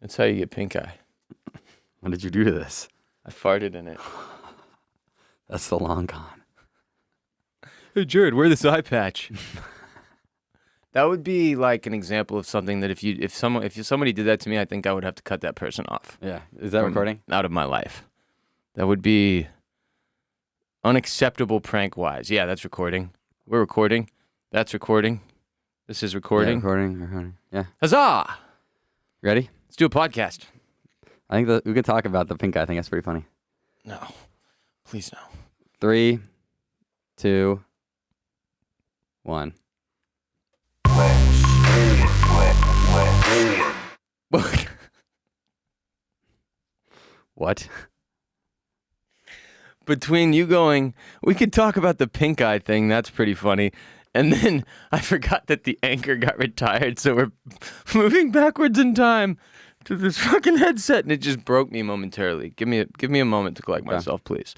That's how you get pink eye. What did you do to this? I farted in it. That's the long con. Hey, Jared, wear this eye patch. That would be like an example of something that if somebody did that to me, I think I would have to cut that person off. Yeah. Is that recording? Out of my life. That would be unacceptable prank-wise. Yeah, that's recording. We're recording. That's recording. This is recording. Yeah, recording. Yeah. Huzzah! Ready? Let's do a podcast. I think we could talk about the pink eye. I think that's pretty funny. No. Please no. 3, 2, 1. What? Between you going, we could talk about the pink eye thing, that's pretty funny. And then I forgot that the anchor got retired, so we're moving backwards in time to this fucking headset, and it just broke me momentarily. Give me a moment to collect myself, please.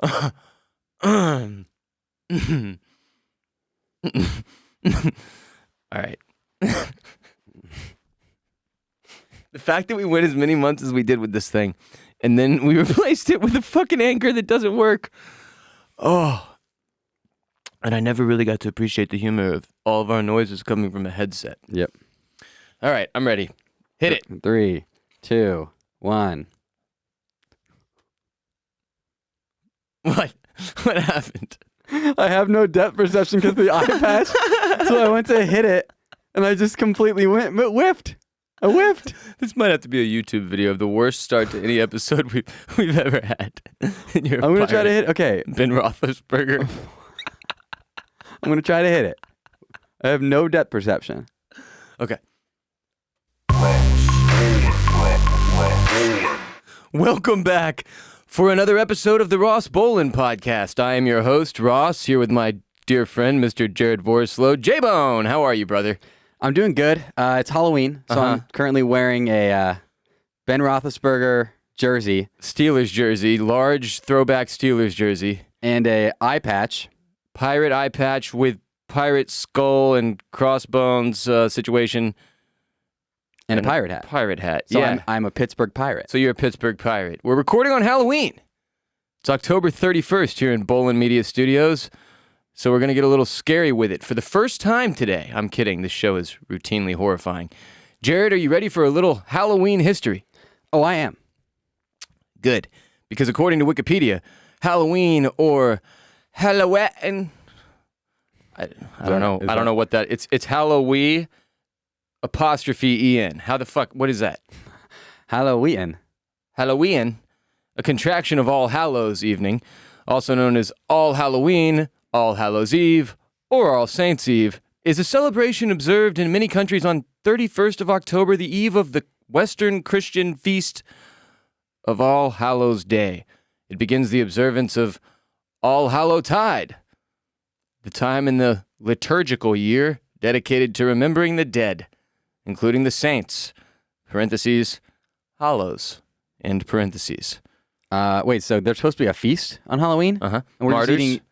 All right. The fact that we went as many months as we did with this thing, and then we replaced it with a fucking anchor that doesn't work. Oh. And I never really got to appreciate the humor of all of our noises coming from a headset. Yep. All right, I'm ready. Hit it. 3, 2, 1. What? What happened? I have no depth perception because of the eye patch. So I went to hit it, and I just completely whiffed. I whiffed. This might have to be a YouTube video of the worst start to any episode we've ever had. I'm going to try to hit. Okay. Ben Roethlisberger. I'm going to try to hit it. I have no depth perception. Okay. Welcome back for another episode of the Ross Bolen podcast. I am your host, Ross, here with my dear friend, Mr. Jared Vorslow. J-Bone, how are you, brother? I'm doing good. It's Halloween, so I'm currently wearing a Ben Roethlisberger jersey. Steelers jersey, large throwback Steelers jersey. And a eye patch. Pirate eye patch with pirate skull and crossbones situation. And a pirate hat. Pirate hat, so yeah. I'm a Pittsburgh Pirate. So you're a Pittsburgh Pirate. We're recording on Halloween. It's October 31st here in Bolen Media Studios. So we're going to get a little scary with it for the first time today. I'm kidding. This show is routinely horrifying. Jared, are you ready for a little Halloween history? Oh, I am. Good. Because according to Wikipedia, Halloween or Halloween, I don't know. I don't know what that. It's Halloween apostrophe en. How the fuck? What is that? Halloween. Halloween, a contraction of All Hallows Evening, also known as All Halloween, All Hallows Eve, or All Saints Eve, is a celebration observed in many countries on 31st of October, the eve of the Western Christian feast of All Hallows Day. It begins the observance of All Hallowtide, the time in the liturgical year dedicated to remembering the dead, including the saints, parentheses, hallows, end parentheses. Wait, so there's supposed to be a feast on Halloween? Uh-huh. And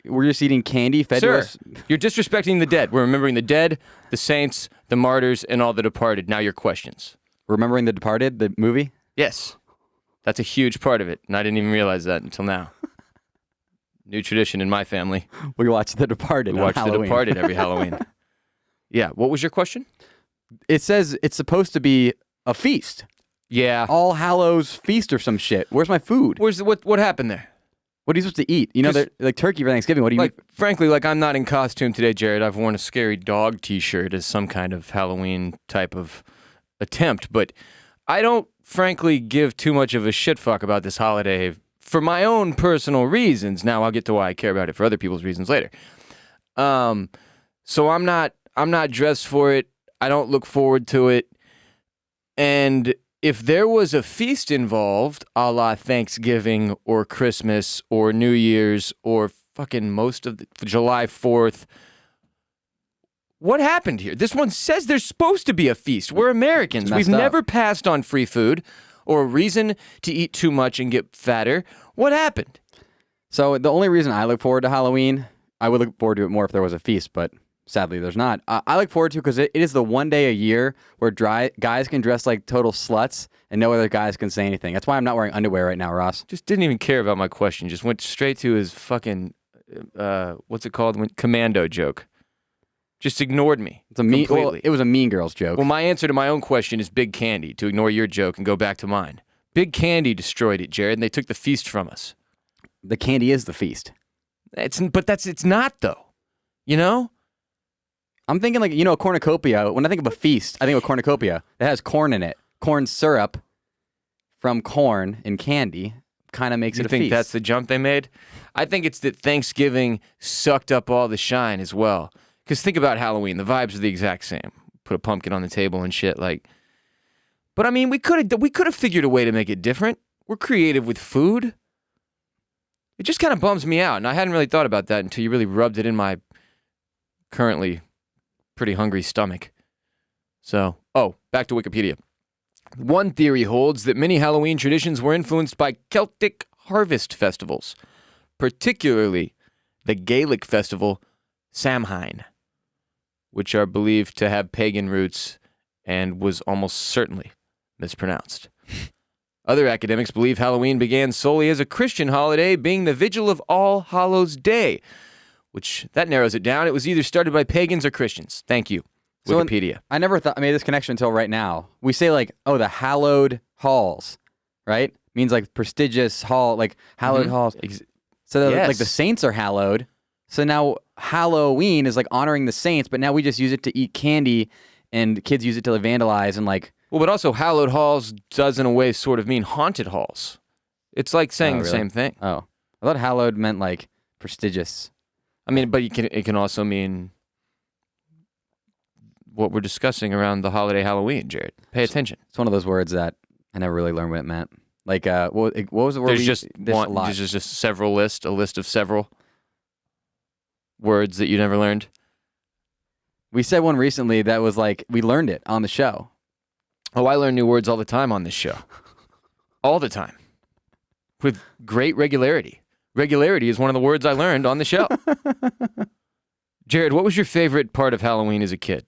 we're just eating candy fed to us? You're disrespecting the dead. We're remembering the dead, the saints, the martyrs, and all the departed. Now your questions. Remembering the Departed, the movie? Yes. That's a huge part of it, and I didn't even realize that until now. New tradition in my family. We watch The Departed We watch on Halloween. The Departed every Halloween. Yeah, what was your question? It says it's supposed to be a feast. Yeah. All Hallows feast or some shit. Where's my food? What happened there? What are you supposed to eat? You know, like turkey for Thanksgiving. What do you like? Frankly, like I'm not in costume today, Jared. I've worn a scary dog T-shirt as some kind of Halloween type of attempt, but I don't, frankly, give too much of a shit fuck about this holiday for my own personal reasons. Now I'll get to why I care about it for other people's reasons later. So I'm not dressed for it. I don't look forward to it, and if there was a feast involved, a la Thanksgiving or Christmas or New Year's or fucking most of the July 4th, what happened here? This one says there's supposed to be a feast. We're Americans. We've never passed on free food or a reason to eat too much and get fatter. What happened? So the only reason I look forward to Halloween, I would look forward to it more if there was a feast, but Sadly, there's not. I look forward to because it is the one day a year where guys can dress like total sluts and no other guys can say anything. That's why I'm not wearing underwear right now, Ross. Just didn't even care about my question. Just went straight to his fucking, what's it called? Commando joke. Just ignored me completely. Well, it was a Mean Girls joke. Well, my answer to my own question is Big Candy, to ignore your joke and go back to mine. Big Candy destroyed it, Jared, and they took the feast from us. The candy is the feast. It's not, though. You know? I'm thinking like, a cornucopia. When I think of a feast, I think of a cornucopia. It has corn in it. Corn syrup from corn and candy kind of makes it a feast. You think that's the jump they made? I think it's that Thanksgiving sucked up all the shine as well. Because think about Halloween. The vibes are the exact same. Put a pumpkin on the table and shit. But I mean, we could have figured a way to make it different. We're creative with food. It just kind of bums me out. And I hadn't really thought about that until you really rubbed it in my currently pretty hungry stomach. So, back to Wikipedia. One theory holds that many Halloween traditions were influenced by Celtic harvest festivals, particularly the Gaelic festival Samhain, which are believed to have pagan roots and was almost certainly mispronounced. Other academics believe Halloween began solely as a Christian holiday, being the vigil of All Hallows' Day, which that narrows it down. It was either started by pagans or Christians. Thank you, Wikipedia. I never thought I made this connection until right now. We say the hallowed halls, right? Means like prestigious hall, like hallowed halls. So yes. like the saints are hallowed. So now Halloween is like honoring the saints, but now we just use it to eat candy, and kids use it to vandalize and like. Well, but also hallowed halls does in a way sort of mean haunted halls. It's like saying the same thing. Oh, I thought hallowed meant like prestigious. I mean, but it can also mean what we're discussing around the holiday Halloween, Jared. Pay attention. It's one of those words that I never really learned what it meant. Like, what was the word? There's just a list of several words that you never learned. We said one recently that was like, we learned it on the show. Oh, I learn new words all the time on this show. All the time. With great regularity. Regularity is one of the words I learned on the show. Jared, what was your favorite part of Halloween as a kid?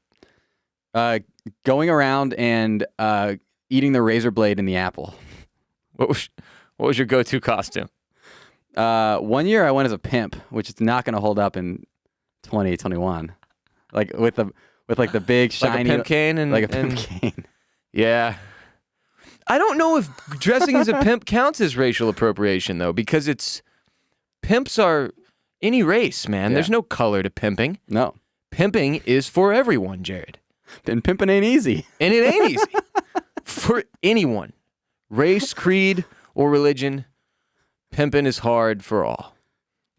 Going around and eating the razor blade in the apple. What was your go-to costume? 1 year I went as a pimp, which is not going to hold up in 2021. Like with like the big shiny like a pimp cane pimp cane. Yeah. I don't know if dressing as a pimp counts as racial appropriation though, because pimps are any race, man. Yeah. There's no color to pimping. No. Pimping is for everyone, Jared. And pimping ain't easy. And it ain't easy. For anyone. Race, creed, or religion, pimping is hard for all.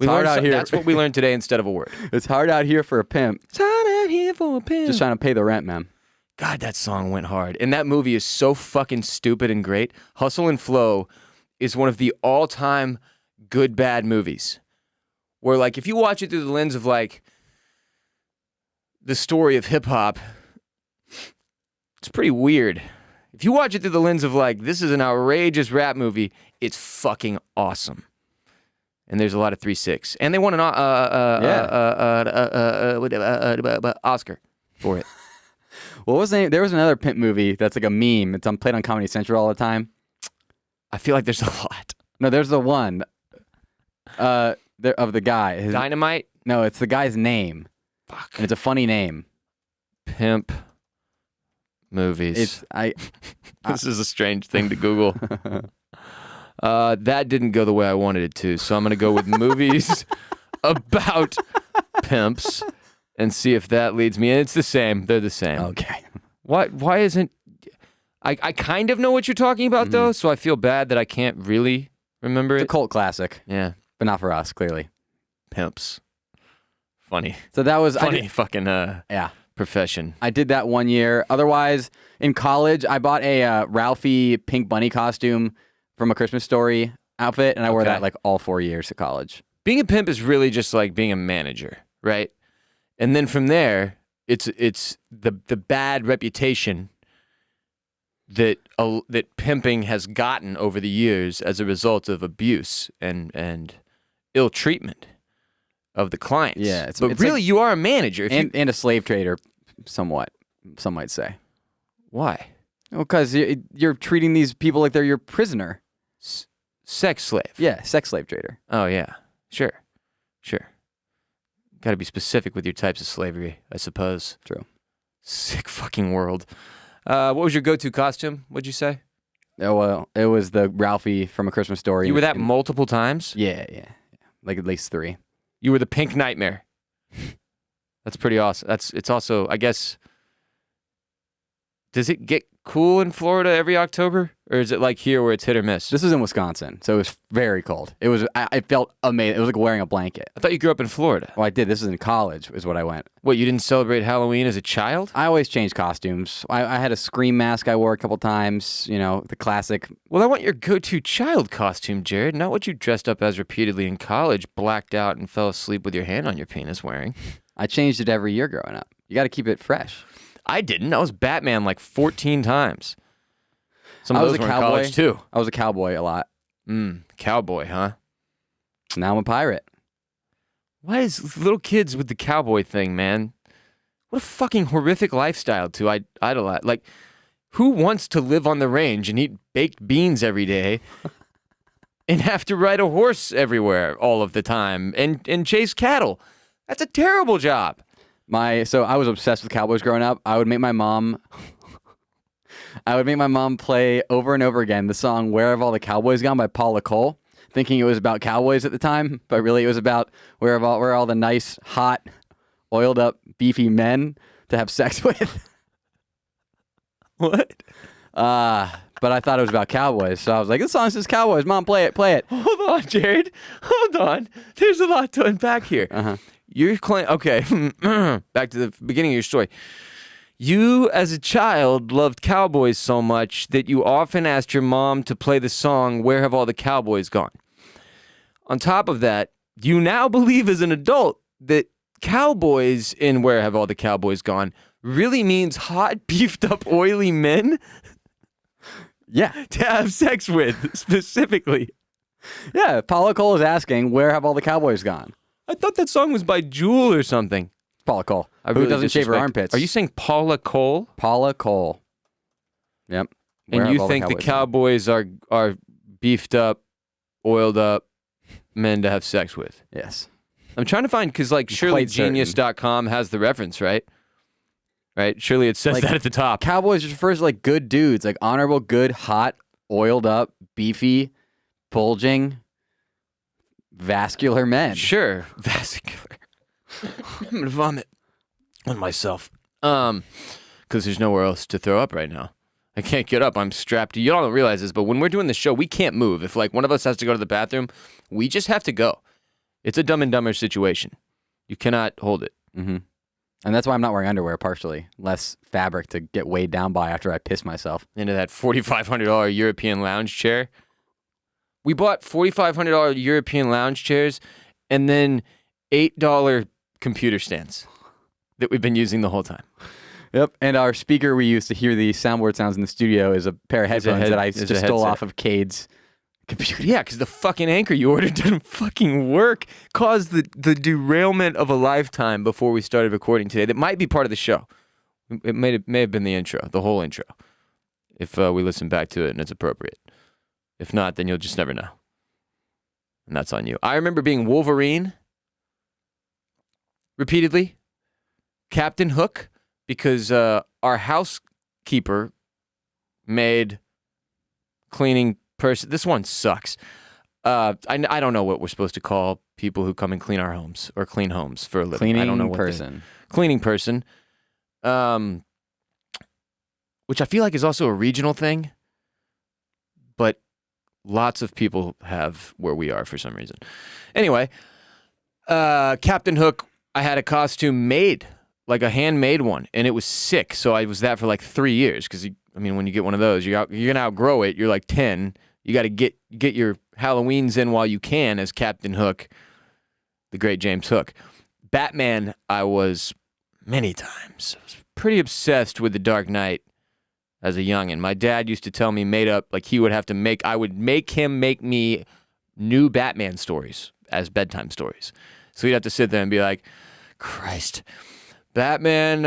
It's hard out here. That's what we learned today instead of a word. It's hard out here for a pimp. It's hard out here for a pimp. Just trying to pay the rent, man. God, that song went hard. And that movie is so fucking stupid and great. Hustle and Flow is one of the all-time good, bad movies. Where, like, if you watch it through the lens of, like, the story of hip-hop, it's pretty weird. If you watch it through the lens of, like, this is an outrageous rap movie, it's fucking awesome. And there's a lot of 3-6. And they won an Oscar for it. What was the name? There was another pimp movie that's like a meme. It's played on Comedy Central all the time. I feel like there's a lot. No, there's the one of the guy. Dynamite? No, it's the guy's name. Fuck. And it's a funny name. Pimp movies. This is a strange thing to Google. That didn't go the way I wanted it to, so I'm going to go with movies about pimps and see if that leads me. And it's the same. They're the same. Okay. Why isn't... I kind of know what you're talking about, though, so I feel bad that I can't really remember It's it. a cult classic. Yeah. But not for us, clearly. Pimps. Funny. So that was... Funny profession. I did that 1 year. Otherwise, in college, I bought a Ralphie Pink Bunny costume from A Christmas Story outfit, and I wore that like all 4 years of college. Being a pimp is really just like being a manager, right? And then from there, it's the bad reputation that pimping has gotten over the years as a result of abuse and ill treatment of the clients. Yeah, but really, you are a manager. If and a slave trader, somewhat, some might say. Why? Well, because you're treating these people like they're your prisoner. Sex slave. Yeah, sex slave trader. Oh, yeah. Sure. Got to be specific with your types of slavery, I suppose. True. Sick fucking world. What was your go-to costume? What'd you say? Oh, well, it was the Ralphie from A Christmas Story. You were that multiple times? Yeah. Like at least 3. You were the Pink Nightmare. That's pretty awesome. It's also, I guess, does it get cool in Florida every October? Or is it like here where it's hit or miss? This is in Wisconsin, so it was very cold. I felt amazing. It was like wearing a blanket. I thought you grew up in Florida. Well, I did. This is in college is what I went. What, you didn't celebrate Halloween as a child? I always changed costumes. I had a Scream mask I wore a couple times, the classic. Well, I want your go-to child costume, Jared, not what you dressed up as repeatedly in college, blacked out and fell asleep with your hand on your penis wearing. I changed it every year growing up. You got to keep it fresh. I didn't. I was Batman like 14 times. Some of I was those a were in cowboy college too. I was a cowboy a lot. Cowboy, huh? Now I'm a pirate. Why is little kids with the cowboy thing, man? What a fucking horrific lifestyle to idolize. Like, who wants to live on the range and eat baked beans every day and have to ride a horse everywhere all of the time and chase cattle? That's a terrible job. So I was obsessed with cowboys growing up. I would make my mom play over and over again the song "Where Have All the Cowboys Gone" by Paula Cole, thinking it was about cowboys at the time, but really it was about where are all the nice, hot, oiled up, beefy men to have sex with. What? But I thought it was about cowboys, so I was like, "This song says cowboys. Mom, play it, play it." Hold on, Jared. Hold on. There's a lot to unpack here. You're claiming, okay, back to the beginning of your story. You, as a child, loved cowboys so much that you often asked your mom to play the song, "Where Have All the Cowboys Gone?" On top of that, you now believe as an adult that cowboys in "Where Have All the Cowboys Gone" really means hot, beefed up, oily men? Yeah. To have sex with, specifically. Yeah, Paula Cole is asking, "Where have all the cowboys gone?" I thought that song was by Jewel or something. Paula Cole, Really who doesn't shave her armpits. Are you saying Paula Cole? Paula Cole. Yep. Where And have you all think the cowboys cowboys are beefed up, oiled up men to have sex with? gone? Yes. I'm trying to find, because like ShirleyGenius.com has the reference, right? Right? Surely it says Like, that at the top. Cowboys just refers to like good dudes, like honorable, good, hot, oiled up, beefy, bulging, vascular men. Sure. Vascular. I'm going to vomit on myself. Because there's nowhere else to throw up right now. I can't get up. I'm strapped. You all don't realize this, but when we're doing the show, we can't move. If like one of us has to go to the bathroom, we just have to go. It's a Dumb and Dumber situation. You cannot hold it. Mm-hmm. And that's why I'm not wearing underwear, partially. Less fabric to get weighed down by after I piss myself. Into that $4,500 European lounge chair. We bought $4,500 European lounge chairs and then $8 computer stands that we've been using the whole time. Yep. And our speaker we use to hear the soundboard sounds in the studio is a pair of headphones that I just stole off of Cade's computer. Yeah, because the fucking anchor you ordered didn't fucking work. Caused the derailment of a lifetime before we started recording today. That might be part of the show. It may have been the intro, the whole intro, if we listen back to it and it's appropriate. If not, then you'll just never know. And that's on you. I remember being Wolverine repeatedly, Captain Hook, because our housekeeper made cleaning person. This one sucks. I don't know what we're supposed to call people who come and clean our homes or clean homes for a living. Cleaning I don't know what person. Cleaning person. Which I feel like is also a regional thing, but lots of people have where we are for some reason. Anyway, Captain Hook, I had a costume made, like a handmade one, and it was sick. So I was that for like 3 years because, when you get one of those, you're going to outgrow it. You're like 10. You got to get your Halloweens in while you can as Captain Hook, the great James Hook. Batman, I was many times. I was pretty obsessed with The Dark Knight as a youngin'. My dad used to tell me made up, like I would make him make me new Batman stories as bedtime stories. So he'd have to sit there and be like, Christ, Batman,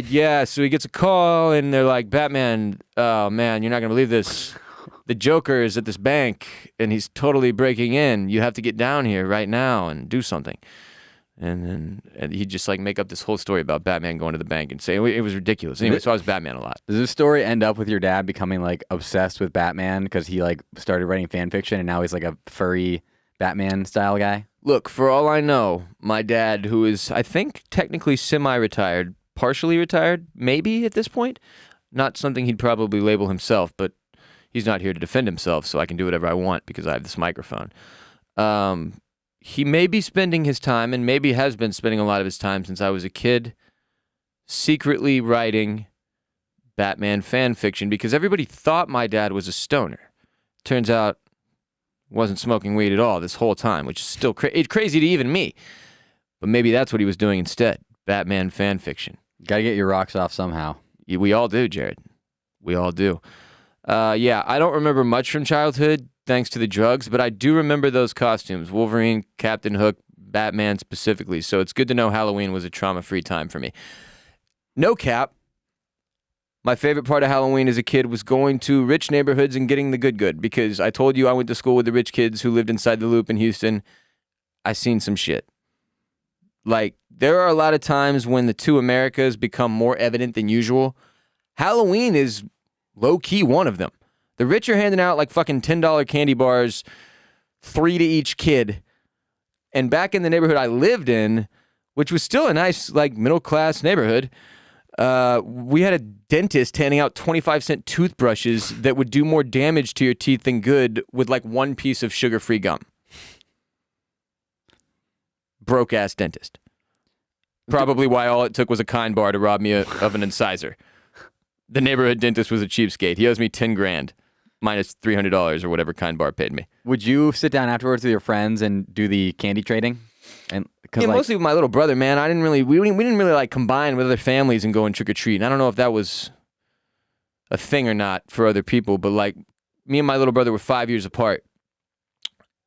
yeah. So he gets a call, and they're like, Batman, oh, man, you're not going to believe this. The Joker is at this bank, and he's totally breaking in. You have to get down here right now and do something. And he'd just like make up this whole story about Batman going to the bank and saying it was ridiculous. Anyway, so I was Batman a lot. Does this story end up with your dad becoming like obsessed with Batman because he like started writing fan fiction and now he's like a furry Batman style guy? Look, for all I know, my dad, who is, I think, technically semi-retired, partially retired, maybe at this point, not something he'd probably label himself, but he's not here to defend himself, so I can do whatever I want because I have this microphone. He may be spending his time, and maybe has been spending a lot of his time since I was a kid, secretly writing Batman fan fiction because everybody thought my dad was a stoner. Turns out, wasn't smoking weed at all this whole time, which is still crazy to even me. But maybe that's what he was doing instead. Batman fan fiction. Gotta get your rocks off somehow. We all do, Jared. We all do. Yeah, I don't remember much from childhood, thanks to the drugs, but I do remember those costumes. Wolverine, Captain Hook, Batman specifically. So it's good to know Halloween was a trauma-free time for me. No cap. My favorite part of Halloween as a kid was going to rich neighborhoods and getting the good, because I told you I went to school with the rich kids who lived inside the Loop in Houston. I seen some shit. Like, there are a lot of times when the two Americas become more evident than usual. Halloween is low-key one of them. The rich are handing out like fucking $10 candy bars, 3 to each kid. And back in the neighborhood I lived in, which was still a nice, like, middle-class neighborhood, we had a dentist handing out 25-cent toothbrushes that would do more damage to your teeth than good with like one piece of sugar-free gum. Broke-ass dentist. Probably why all it took was a kind bar to rob me of an incisor. The neighborhood dentist was a cheapskate. He owes me $10,000 minus $300 or whatever kind bar paid me. Would you sit down afterwards with your friends and do the candy trading? And yeah, like, mostly with my little brother, man. We didn't really like combine with other families and go and trick or treat. I don't know if that was a thing or not for other people, but like me and my little brother were 5 years apart.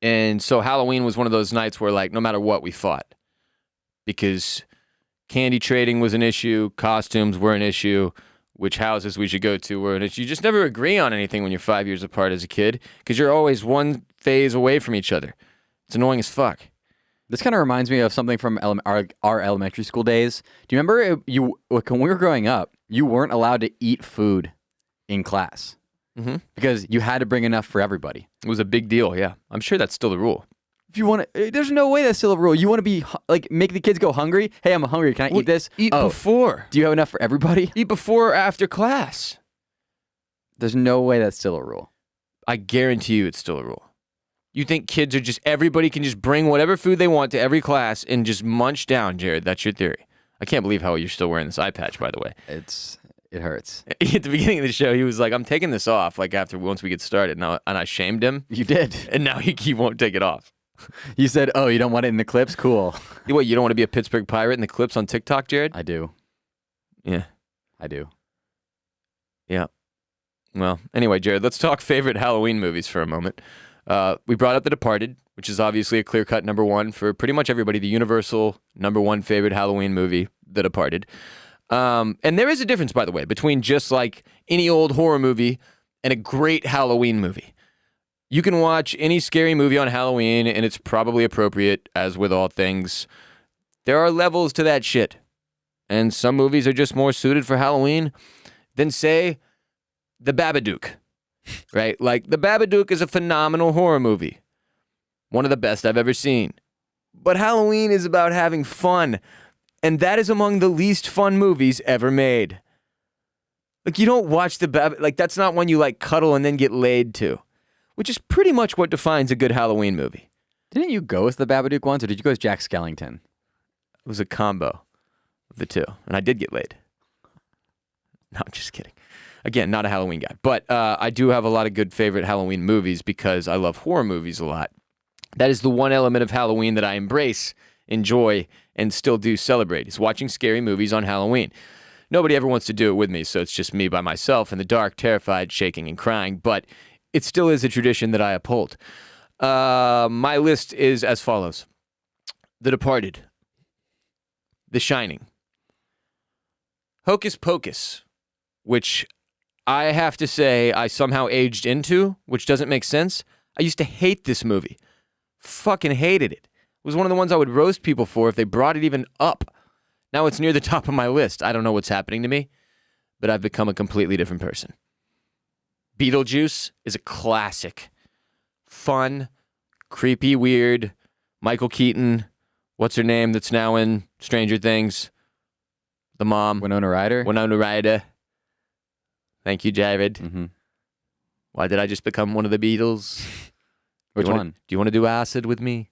And so Halloween was one of those nights where like no matter what we fought because candy trading was an issue, costumes were an issue, which houses we should go to were an issue. You just never agree on anything when you're 5 years apart as a kid because you're always one phase away from each other. It's annoying as fuck. This kind of reminds me of something from our elementary school days. Do you remember when we were growing up, you weren't allowed to eat food in class because you had to bring enough for everybody. It was a big deal, yeah. I'm sure that's still the rule. If you want to, there's no way that's still a rule. You want to be like make the kids go hungry. Hey, I'm hungry. Can I eat this? Eat before. Do you have enough for everybody? Eat before or after class. There's no way that's still a rule. I guarantee you it's still a rule. You think kids are just, everybody can just bring whatever food they want to every class and just munch down, Jared. That's your theory. I can't believe how you're still wearing this eye patch, by the way. It hurts. At the beginning of the show, he was like, I'm taking this off, like once we get started. And I shamed him. You did. And now he won't take it off. You said, oh, you don't want it in the clips? Cool. What, you don't want to be a Pittsburgh Pirate in the clips on TikTok, Jared? I do. Yeah. I do. Yeah. Well, anyway, Jared, let's talk favorite Halloween movies for a moment. We brought up The Departed, which is obviously a clear-cut number one for pretty much everybody, the universal number one favorite Halloween movie, The Departed. And there is a difference, by the way, between just like any old horror movie and a great Halloween movie. You can watch any scary movie on Halloween, and it's probably appropriate, as with all things. There are levels to that shit. And some movies are just more suited for Halloween than, say, The Babadook. Right? Like, The Babadook is a phenomenal horror movie. One of the best I've ever seen. But Halloween is about having fun. And that is among the least fun movies ever made. Like, you don't watch The Babadook. Like, that's not one you, like, cuddle and then get laid to. Which is pretty much what defines a good Halloween movie. Didn't you go as the Babadook once, or did you go as Jack Skellington? It was a combo of the two. And I did get laid. No, I'm just kidding. Again, not a Halloween guy. But I do have a lot of good favorite Halloween movies because I love horror movies a lot. That is the one element of Halloween that I embrace, enjoy, and still do celebrate, is watching scary movies on Halloween. Nobody ever wants to do it with me, so it's just me by myself in the dark, terrified, shaking, and crying. But it still is a tradition that I uphold. My list is as follows. The Departed, The Shining, Hocus Pocus, which I have to say I somehow aged into, which doesn't make sense. I used to hate this movie. Fucking hated it. It was one of the ones I would roast people for if they brought it even up. Now it's near the top of my list. I don't know what's happening to me, but I've become a completely different person. Beetlejuice is a classic. Fun, creepy, weird. Michael Keaton. What's her name that's now in Stranger Things? The mom. Winona Ryder. Thank you, Jared. Mm-hmm. Why did I just become one of the Beatles? Which one? Do you want to do acid with me?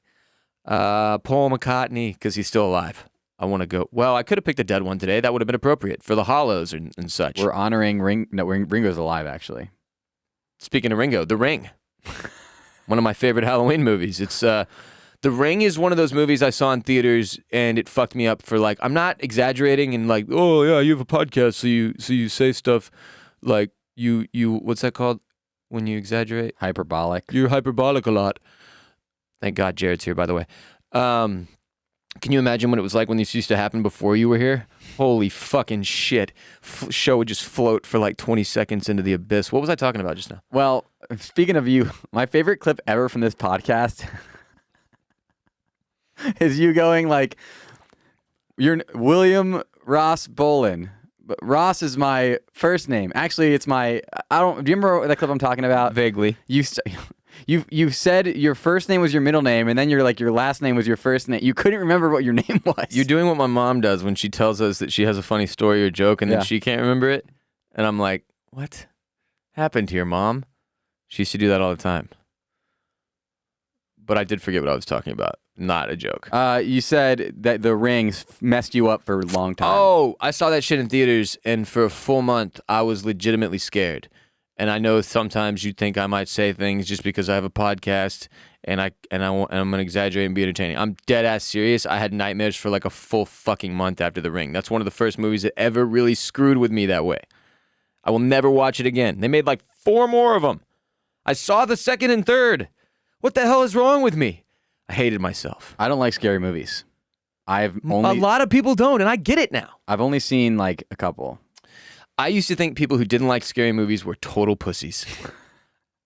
Paul McCartney, because he's still alive. I want to go. Well, I could have picked a dead one today. That would have been appropriate for the hollows and such. We're honoring Ringo's alive, actually. Speaking of Ringo, The Ring. One of my favorite Halloween movies. It's The Ring is one of those movies I saw in theaters, and it fucked me up for like, I'm not exaggerating and like, oh yeah, you have a podcast, so you say stuff like you what's that called when you exaggerate? Hyperbolic. You're hyperbolic a lot. Thank God Jared's here, by the way. Can you imagine what it was like when this used to happen before you were here? Holy fucking shit. Show would just float for like 20 seconds into the abyss. What was I talking about just now? Well, speaking of you, my favorite clip ever from this podcast is you going like, you're William Ross Bolen. But Ross is my first name. Actually, it's my, do you remember that clip I'm talking about? Vaguely. You said your first name was your middle name, and then you're like your last name was your first name. You couldn't remember what your name was. You're doing what my mom does when she tells us that she has a funny story or joke, and then she can't remember it. And I'm like, what happened here, Mom? She used to do that all the time. But I did forget what I was talking about. Not a joke. You said that The Rings messed you up for a long time. Oh, I saw that shit in theaters, and for a full month, I was legitimately scared. And I know sometimes you think I might say things just because I have a podcast, and I'm gonna exaggerate and be entertaining. I'm dead ass serious. I had nightmares for like a full fucking month after The Ring. That's one of the first movies that ever really screwed with me that way. I will never watch it again. They made like 4 more of them. I saw the second and third. What the hell is wrong with me? I hated myself. I don't like scary movies. A lot of people don't, and I get it now. I've only seen like a couple. I used to think people who didn't like scary movies were total pussies.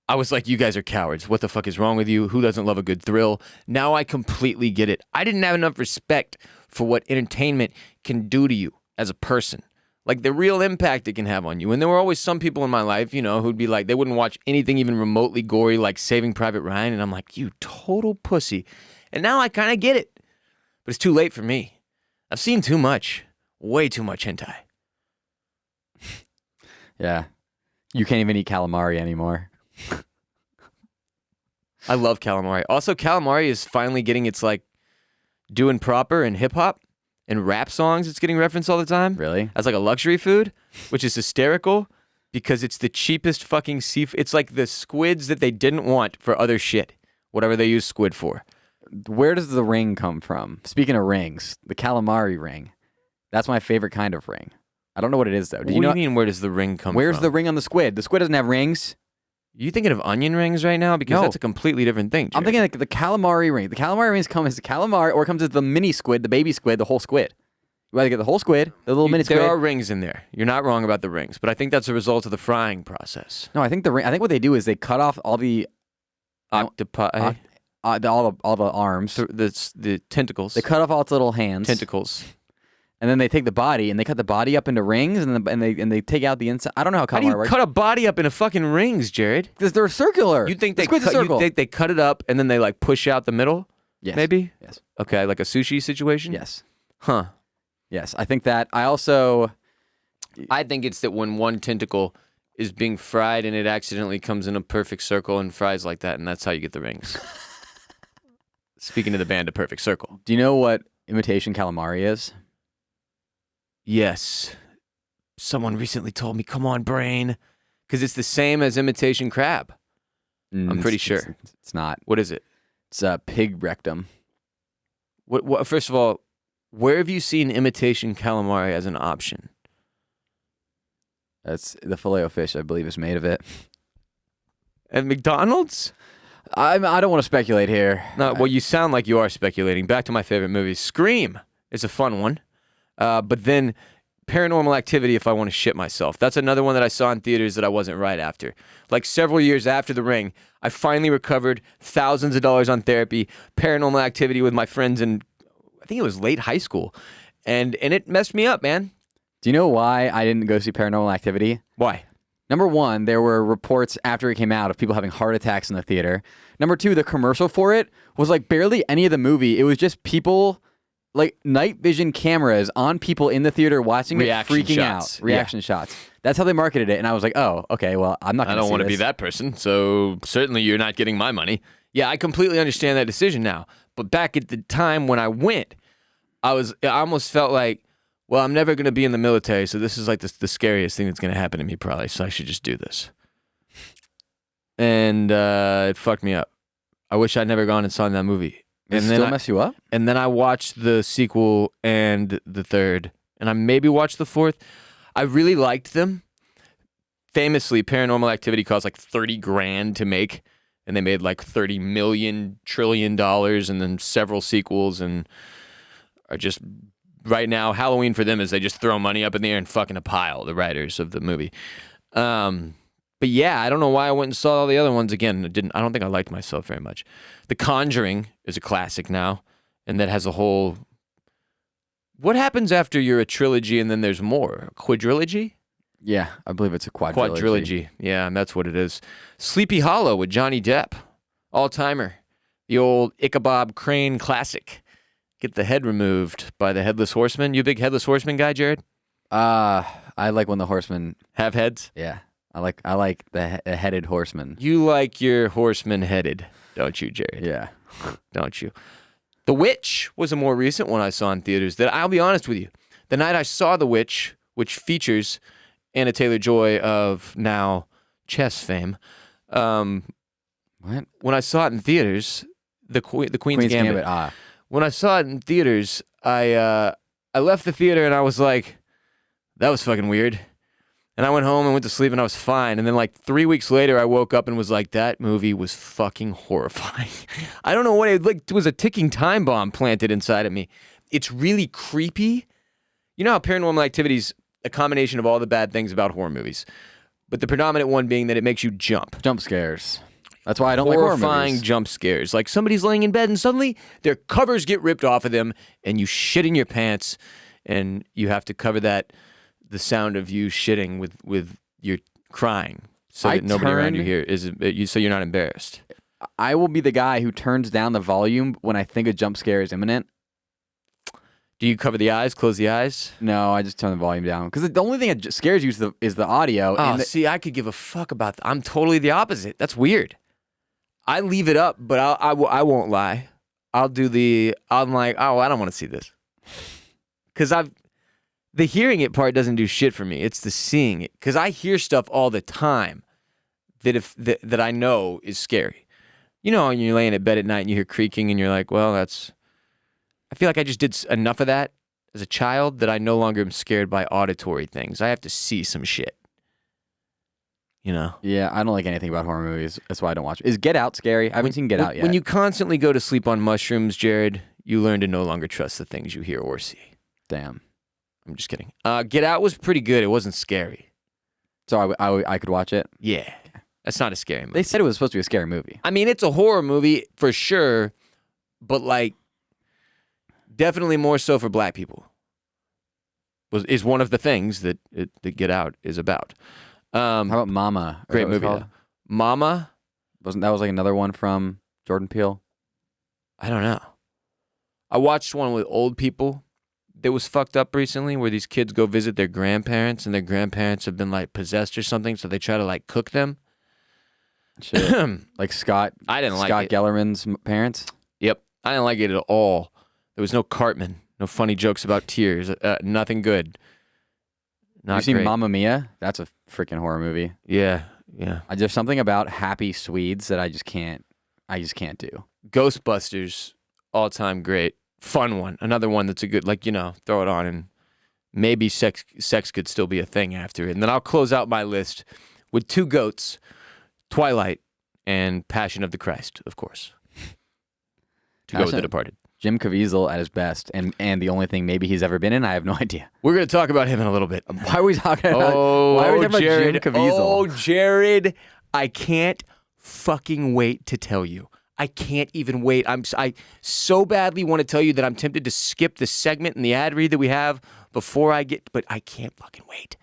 I was like, you guys are cowards. What the fuck is wrong with you? Who doesn't love a good thrill? Now I completely get it. I didn't have enough respect for what entertainment can do to you as a person. Like the real impact it can have on you. And there were always some people in my life, you know, who'd be like, they wouldn't watch anything even remotely gory like Saving Private Ryan. And I'm like, you total pussy. And now I kind of get it. But it's too late for me. I've seen too much. Way too much hentai. Yeah. You can't even eat calamari anymore. I love calamari. Also, calamari is finally getting its like doing proper in hip hop and rap songs. It's getting referenced all the time. Really? As like a luxury food, which is hysterical because it's the cheapest fucking seafood. It's like the squids that they didn't want for other shit, whatever they use squid for. Where does the ring come from? Speaking of rings, the calamari ring. That's my favorite kind of ring. I don't know what it is though. What do you mean? Where does the ring come from? Where's the ring on the squid? The squid doesn't have rings. You thinking of onion rings right now? Because that's a completely different thing, Jared. I'm thinking like the calamari ring. The calamari rings come as the calamari, or it comes as the mini squid, the baby squid, the whole squid. You either get the whole squid, the little mini squid. There are rings in there. You're not wrong about the rings, but I think that's a result of the frying process. No, I think the ring. I think what they do is they cut off all the octopi, all the arms, the tentacles. They cut off all its little hands, tentacles. And then they take the body and they cut the body up into rings and they take out the inside. I don't know how calamari works. How do you cut a body up into fucking rings, Jared? Because they're circular. You think they cut it up and then they like push out the middle? Yes. Maybe? Yes. Okay, like a sushi situation? Yes. Huh. Yes. I think that. I think it's that when one tentacle is being fried and it accidentally comes in a perfect circle and fries like that, and that's how you get the rings. Speaking of the band, A Perfect Circle. Do you know what imitation calamari is? Yes. Someone recently told me, come on, brain. Because it's the same as imitation crab. I'm pretty sure. It's not. What is it? It's a pig rectum. What? First of all, where have you seen imitation calamari as an option? That's the filet-o-fish, I believe, is made of it. At McDonald's? I don't want to speculate here. No, well, you sound like you are speculating. Back to my favorite movie. Scream is a fun one. But then Paranormal Activity, if I want to shit myself. That's another one that I saw in theaters that I wasn't right after. Like several years after The Ring, I finally recovered thousands of dollars on therapy, Paranormal Activity with my friends in, I think it was late high school. And it messed me up, man. Do you know why I didn't go see Paranormal Activity? Why? Number one, there were reports after it came out of people having heart attacks in the theater. Number two, the commercial for it was like barely any of the movie. It was just people, like night vision cameras on people in the theater watching Reaction it, freaking shots. out. Reaction shots. That's how they marketed it. And I was like, oh, okay, well, I'm not going to see I don't want to this. be that person, so certainly you're not getting my money. Yeah, I completely understand that decision now. But back at the time when I went, I almost felt like, well, I'm never going to be in the military, so this is like the scariest thing that's going to happen to me probably, so I should just do this. And it fucked me up. I wish I'd never gone and saw that movie. Did it still mess you up? And then I watched the sequel and the third, and I maybe watched the fourth. I really liked them. Famously, Paranormal Activity cost like $30,000 to make, and they made like $30 million trillion, and then several sequels, and are just right now Halloween for them is they just throw money up in the air and fucking a pile. The writers of the movie, but yeah, I don't know why I went and saw all the other ones again. I don't think I liked myself very much. The Conjuring is a classic now, and that has a whole. What happens after you're a trilogy and then there's more? A quadrilogy? Yeah, I believe it's a quadrilogy. Quadrilogy. Yeah, and that's what it is. Sleepy Hollow with Johnny Depp. All-timer. The old Ichabod Crane classic. Get the head removed by the Headless Horseman. You a big Headless Horseman guy, Jared? I like when the horsemen have heads? Yeah. I like the headed horseman. You like your horseman headed, don't you, Jared? Yeah. Don't you? The Witch was a more recent one I saw in theaters that I'll be honest with you. The night I saw The Witch, which features Anna Taylor-Joy of now chess fame. What? When I saw it in theaters, the Queen's Gambit. When I saw it in theaters, I left the theater and I was like, that was fucking weird. And I went home and went to sleep and I was fine. And then like 3 weeks later, I woke up and was like, that movie was fucking horrifying. I don't know what it was a ticking time bomb planted inside of me. It's really creepy. You know how Paranormal Activity's a combination of all the bad things about horror movies, but the predominant one being that it makes you jump. Jump scares. That's why I don't like horror movies. Horrifying jump scares. Like somebody's laying in bed and suddenly their covers get ripped off of them and you shit in your pants and you have to cover that, the sound of you shitting with your crying so that nobody around you hears, so you're not embarrassed. I will be the guy who turns down the volume when I think a jump scare is imminent. Do you cover the eyes, close the eyes? No, I just turn the volume down. Because the only thing that scares you is the audio. Oh, see, I could give a fuck about that. I'm totally the opposite. That's weird. I leave it up, but I won't lie. I'm like, oh, I don't want to see this. Because the hearing it part doesn't do shit for me. It's the seeing it. Because I hear stuff all the time that I know is scary. You know, when you're laying in bed at night and you hear creaking and you're like, well, I feel like I just did enough of that as a child that I no longer am scared by auditory things. I have to see some shit. You know? Yeah, I don't like anything about horror movies. That's why I don't watch it. Is Get Out scary? I haven't seen Get Out yet. When you constantly go to sleep on mushrooms, Jared, you learn to no longer trust the things you hear or see. Damn. I'm just kidding. Get Out was pretty good. It wasn't scary. So I could watch it? Yeah. That's not a scary movie. They said it was supposed to be a scary movie. I mean, it's a horror movie for sure, but like definitely more so for black people. Is one of the things that Get Out is about. How about Mama? Great movie. Mama? Wasn't that like another one from Jordan Peele? I don't know. I watched one with old people that was fucked up recently where these kids go visit their grandparents and their grandparents have been like possessed or something, so they try to like cook them. Shit. Like Scott. I didn't like it. Scott Gellerman's parents? Yep. I didn't like it at all. There was no Cartman, no funny jokes about tears, nothing good. Not you seen great. Mamma Mia? That's a freaking horror movie. Yeah. There's something about happy Swedes that I just can't do. Ghostbusters, all time great. Fun one. Another one that's a good, like, throw it on and maybe sex could still be a thing after it. And then I'll close out my list with two goats. Twilight and Passion of the Christ, of course. To go with The Departed. Jim Caviezel at his best, and the only thing maybe he's ever been in, I have no idea. We're going to talk about him in a little bit. Why are we talking about? Why are we talking Jared, about Jim Caviezel? Oh, Jared, I can't fucking wait to tell you. I can't even wait. I so badly want to tell you that I'm tempted to skip the segment and the ad read that we have before I get, but I can't fucking wait.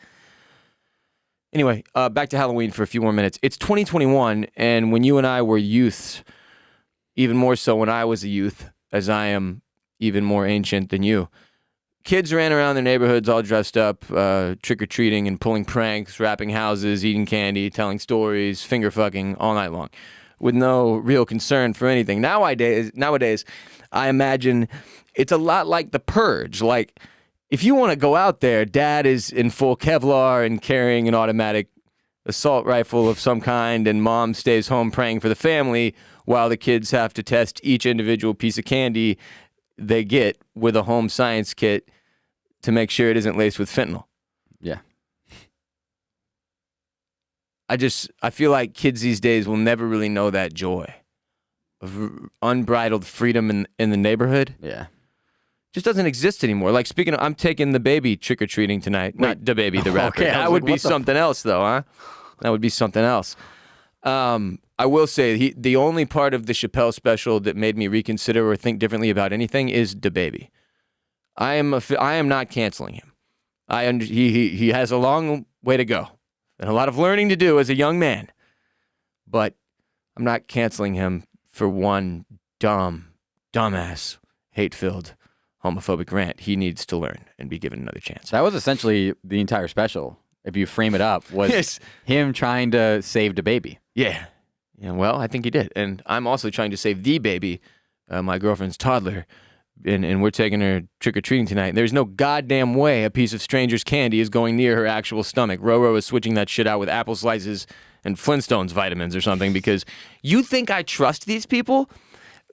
Anyway, back to Halloween for a few more minutes. It's 2021, and when you and I were youths, even more so when I was a youth, as I am even more ancient than you, kids ran around their neighborhoods all dressed up, trick-or-treating and pulling pranks, wrapping houses, eating candy, telling stories, finger-fucking all night long, with no real concern for anything. Nowadays, I imagine it's a lot like The Purge. Like, if you want to go out there, dad is in full Kevlar and carrying an automatic assault rifle of some kind, and mom stays home praying for the family while the kids have to test each individual piece of candy they get with a home science kit to make sure it isn't laced with fentanyl. Yeah. I feel like kids these days will never really know that joy of unbridled freedom in the neighborhood. Yeah. Just doesn't exist anymore. Like, speaking of, I'm taking the baby trick-or-treating tonight. Not the baby, the rapper. Okay, that would be something else, though, huh? That would be something else. I will say, the only part of the Chappelle special that made me reconsider or think differently about anything is the baby. I am not canceling him. He has a long way to go and a lot of learning to do as a young man. But I'm not canceling him for one dumbass, hate-filled, homophobic rant. He needs to learn and be given another chance. That was essentially the entire special, if you frame it up, was Yes. him trying to save the baby. Yeah. Yeah, well, I think he did. And I'm also trying to save the baby, my girlfriend's toddler, and we're taking her trick-or-treating tonight. There's no goddamn way a piece of stranger's candy is going near her actual stomach. Roro is switching that shit out with apple slices and Flintstones vitamins or something, because you think I trust these people?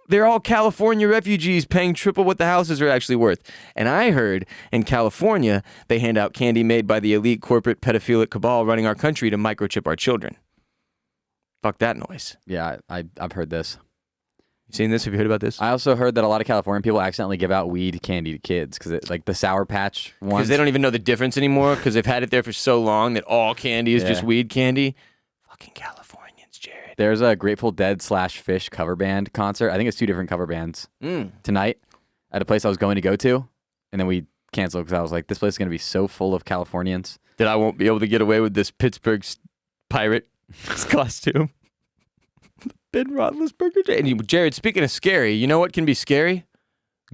They're all California refugees paying triple what the houses are actually worth. And I heard in California, they hand out candy made by the elite corporate pedophilic cabal running our country to microchip our children. Fuck that noise. Yeah, I've heard this. You seen this? Have you heard about this? I also heard that a lot of California people accidentally give out weed candy to kids because, like, the Sour Patch ones. Because they don't even know the difference anymore because they've had it there for so long that all candy is just weed candy. Fucking Californians, Jared. There's a Grateful Dead /Fish cover band concert. I think it's 2 different cover bands tonight at a place I was going to go to, and then we canceled because I was like, this place is going to be so full of Californians that I won't be able to get away with this Pittsburgh pirate costume. Ben Roethlisberger. And Jared, speaking of scary, you know what can be scary?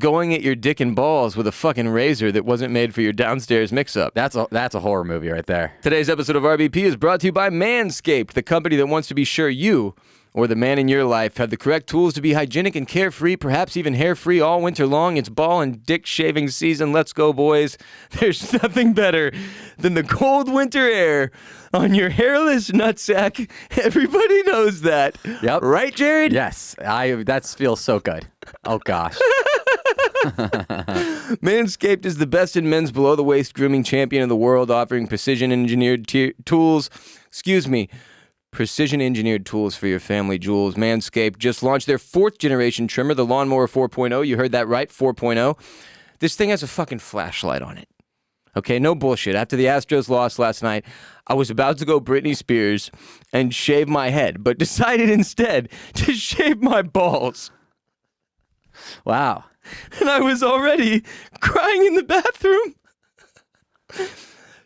Going at your dick and balls with a fucking razor that wasn't made for your downstairs mix-up. That's a horror movie right there. Today's episode of RBP is brought to you by Manscaped, the company that wants to be sure you or the man in your life have the correct tools to be hygienic and carefree, perhaps even hair-free all winter long. It's ball and dick shaving season. Let's go, boys. There's nothing better than the cold winter air on your hairless nutsack. Everybody knows that. Yep. Right, Jared? Yes. That feels so good. Oh, gosh. Manscaped is the best in men's below-the-waist grooming champion in the world, offering precision-engineered tools. Precision-engineered tools for your family jewels. Manscaped just launched their 4th-generation trimmer, the Lawnmower 4.0. You heard that right, 4.0. This thing has a fucking flashlight on it. Okay, no bullshit. After the Astros lost last night, I was about to go Britney Spears and shave my head, but decided instead to shave my balls. Wow. And I was already crying in the bathroom.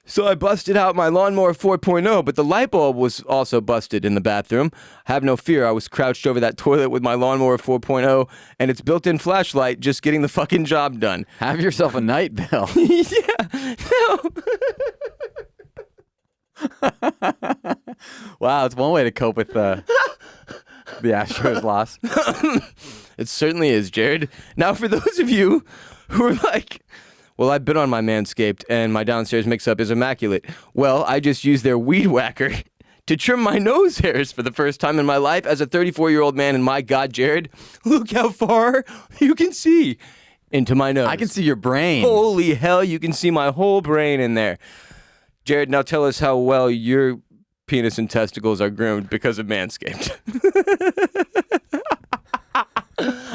So I busted out my Lawnmower 4.0, but the light bulb was also busted in the bathroom. Have no fear, I was crouched over that toilet with my Lawnmower 4.0 and its built-in flashlight just getting the fucking job done. Have yourself a night, Bill. Yeah, no. Wow, it's one way to cope with the Astros loss. It certainly is, Jared. Now, for those of you who are like, well, I've been on my Manscaped and my downstairs mix-up is immaculate. Well, I just used their weed whacker to trim my nose hairs for the first time in my life as a 34-year-old man. And my God, Jared, look how far you can see into my nose. I can see your brain. Holy hell, you can see my whole brain in there. Jared, now tell us how well your penis and testicles are groomed because of Manscaped.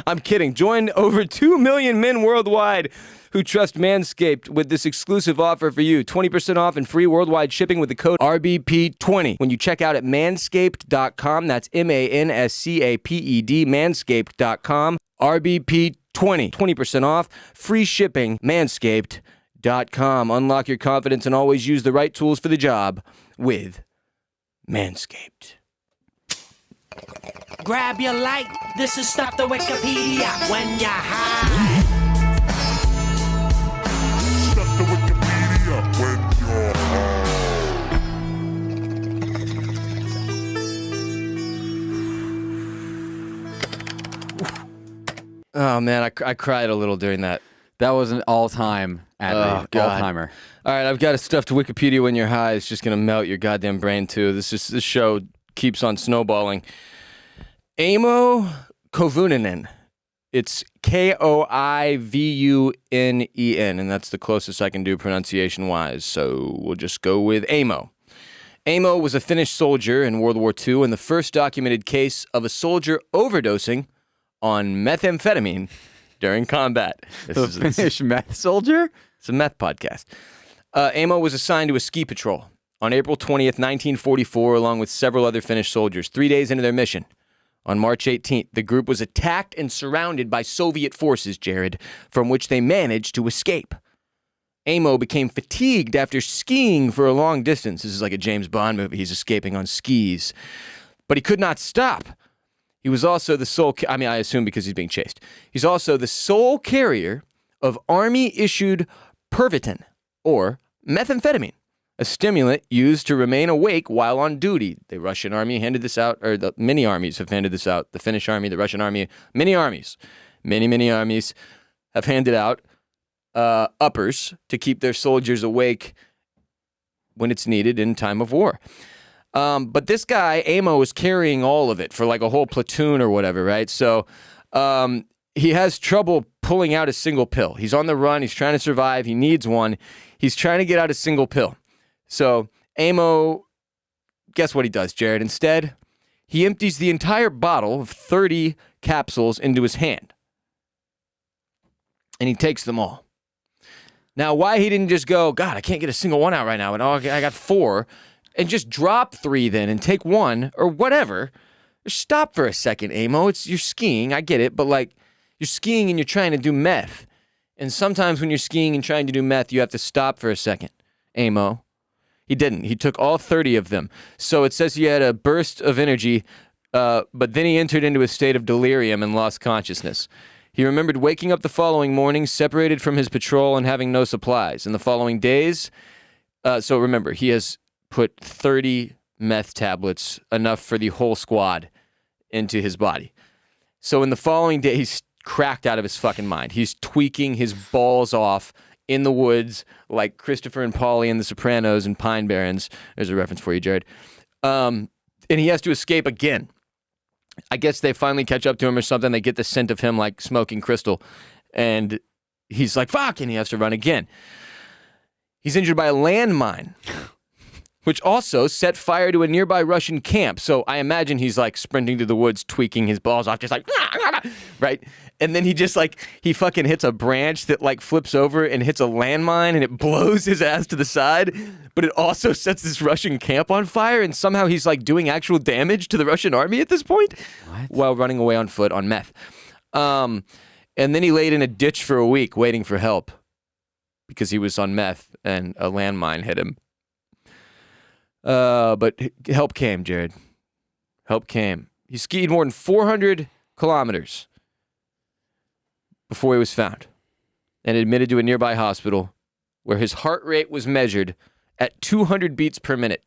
I'm kidding. Join over 2 million men worldwide who trust Manscaped with this exclusive offer for you. 20% off and free worldwide shipping with the code RBP20 when you check out at manscaped.com. That's MANSCAPED, manscaped.com. RBP20. 20% off, free shipping, manscaped.com. Unlock your confidence and always use the right tools for the job with Manscaped. Grab your light, this is stuff to Wikipedia when you're high. Stuff to Wikipedia when you're high. Oh, man, I cried a little during that. That was an all-time Oh, God. all-timer. All right, I've got a stuff to Wikipedia when you're high. It's just going to melt your goddamn brain, too. This show keeps on snowballing. Amo Koivunen. It's Koivunen, and that's the closest I can do pronunciation-wise, so we'll just go with Amo. Amo was a Finnish soldier in World War II and the first documented case of a soldier overdosing on methamphetamine during combat. The Finnish meth soldier? It's a meth podcast. Amo was assigned to a ski patrol on April 20th, 1944, along with several other Finnish soldiers. 3 days into their mission, on March 18th, the group was attacked and surrounded by Soviet forces, Jared, from which they managed to escape. Amo became fatigued after skiing for a long distance. This is like a James Bond movie. He's escaping on skis. But he could not stop. He was also the sole, I assume because he's being chased. He's also the sole carrier of Army-issued Pervitin, or methamphetamine, a stimulant used to remain awake while on duty. The Russian army handed this out, or the many armies have handed this out. The Finnish army, the Russian army, many armies have handed out uppers to keep their soldiers awake when it's needed in time of war. But this guy, Amo, is carrying all of it for like a whole platoon or whatever, right? So he has trouble pulling out a single pill. He's on the run. He's trying to survive. He needs one. He's trying to get out a single pill. So Amo, guess what he does, Jared? Instead, he empties the entire bottle of 30 capsules into his hand. And he takes them all. Now, why he didn't just go, God, I can't get a single one out right now, and I got 4, and just drop 3 then and take 1 or whatever. Just stop for a second, Amo. You're skiing, I get it, but like you're skiing and you're trying to do meth. And sometimes when you're skiing and trying to do meth, you have to stop for a second, Amo. He didn't. He took all 30 of them. So it says he had a burst of energy, but then he entered into a state of delirium and lost consciousness. He remembered waking up the following morning, separated from his patrol and having no supplies. In the following days, so remember, he has put 30 meth tablets, enough for the whole squad, into his body. So in the following day, he's cracked out of his fucking mind. He's tweaking his balls off in the woods like Christopher and Paulie in The Sopranos and Pine Barrens. There's a reference for you, Jared. And he has to escape again. I guess they finally catch up to him or something. They get the scent of him like smoking crystal. And he's like, fuck, and he has to run again. He's injured by a landmine, which also set fire to a nearby Russian camp. So I imagine he's like sprinting through the woods, tweaking his balls off, just like, right? And then he just like, he fucking hits a branch that like flips over and hits a landmine and it blows his ass to the side. But it also sets this Russian camp on fire. And somehow he's like doing actual damage to the Russian army at this point. What? While running away on foot on meth. And then he laid in a ditch for a week waiting for help because he was on meth and a landmine hit him. But help came, Jared. Help came. He skied more than 400 kilometers before he was found and admitted to a nearby hospital where his heart rate was measured at 200 beats per minute.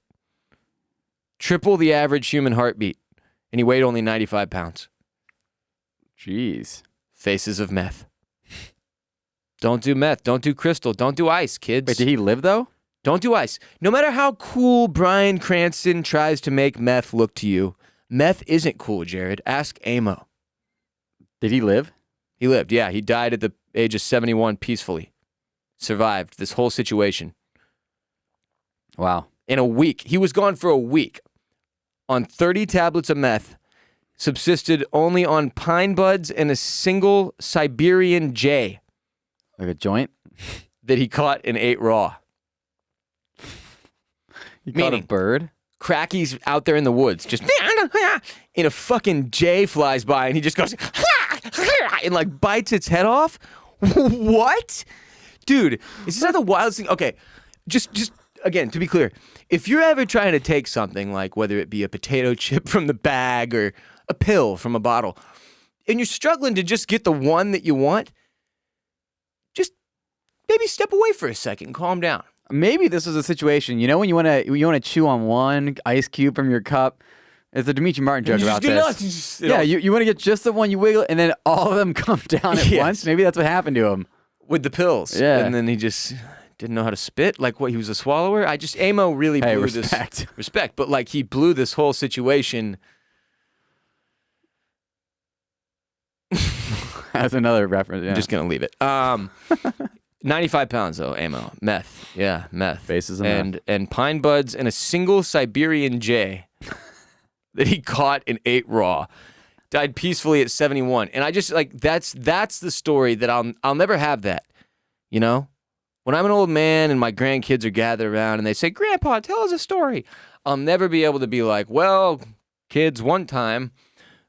Triple the average human heartbeat. And he weighed only 95 pounds. Jeez. Faces of meth. Don't do meth. Don't do crystal. Don't do ice, kids. Wait, did he live though? Don't do ice. No matter how cool Bryan Cranston tries to make meth look to you, meth isn't cool, Jared. Ask Amo. Did he live? He lived, yeah. He died at the age of 71 peacefully. Survived this whole situation. Wow. in a week. He was gone for a week on 30 tablets of meth, subsisted only on pine buds and a single Siberian jay Like a joint? that he caught and ate raw. You caught a Meaning- bird? Cracky's out there in the woods, just and a fucking jay flies by, and he just goes and like bites its head off. What, dude? Is this not the wildest thing? Okay, just again to be clear, if you're ever trying to take something like whether it be a potato chip from the bag or a pill from a bottle, and you're struggling to just get the one that you want, just maybe step away for a second, calm down. Maybe this was a situation, you know, when you want to chew on one ice cube from your cup. It's a Dimitri Martin joke about this. Yeah, you want to get just the one, you wiggle, and then all of them come down at Yes. once. Maybe that's what happened to him. with the pills. Yeah. And then he just didn't know how to spit. Like what, he was a swallower? Amo really blew respect. this. Respect. But like he blew this whole situation. That's another reference. Yeah. I'm just going to leave it. 95 pounds though, Amo. Meth. Yeah, meth. Faces of and pine buds and a single Siberian jay that he caught and ate raw. Died peacefully at 71. And I just like that's the story that I'll never have that. You know? When I'm an old man and my grandkids are gathered around and they say, "Grandpa, tell us a story." I'll never be able to be like, "Well, kids, one time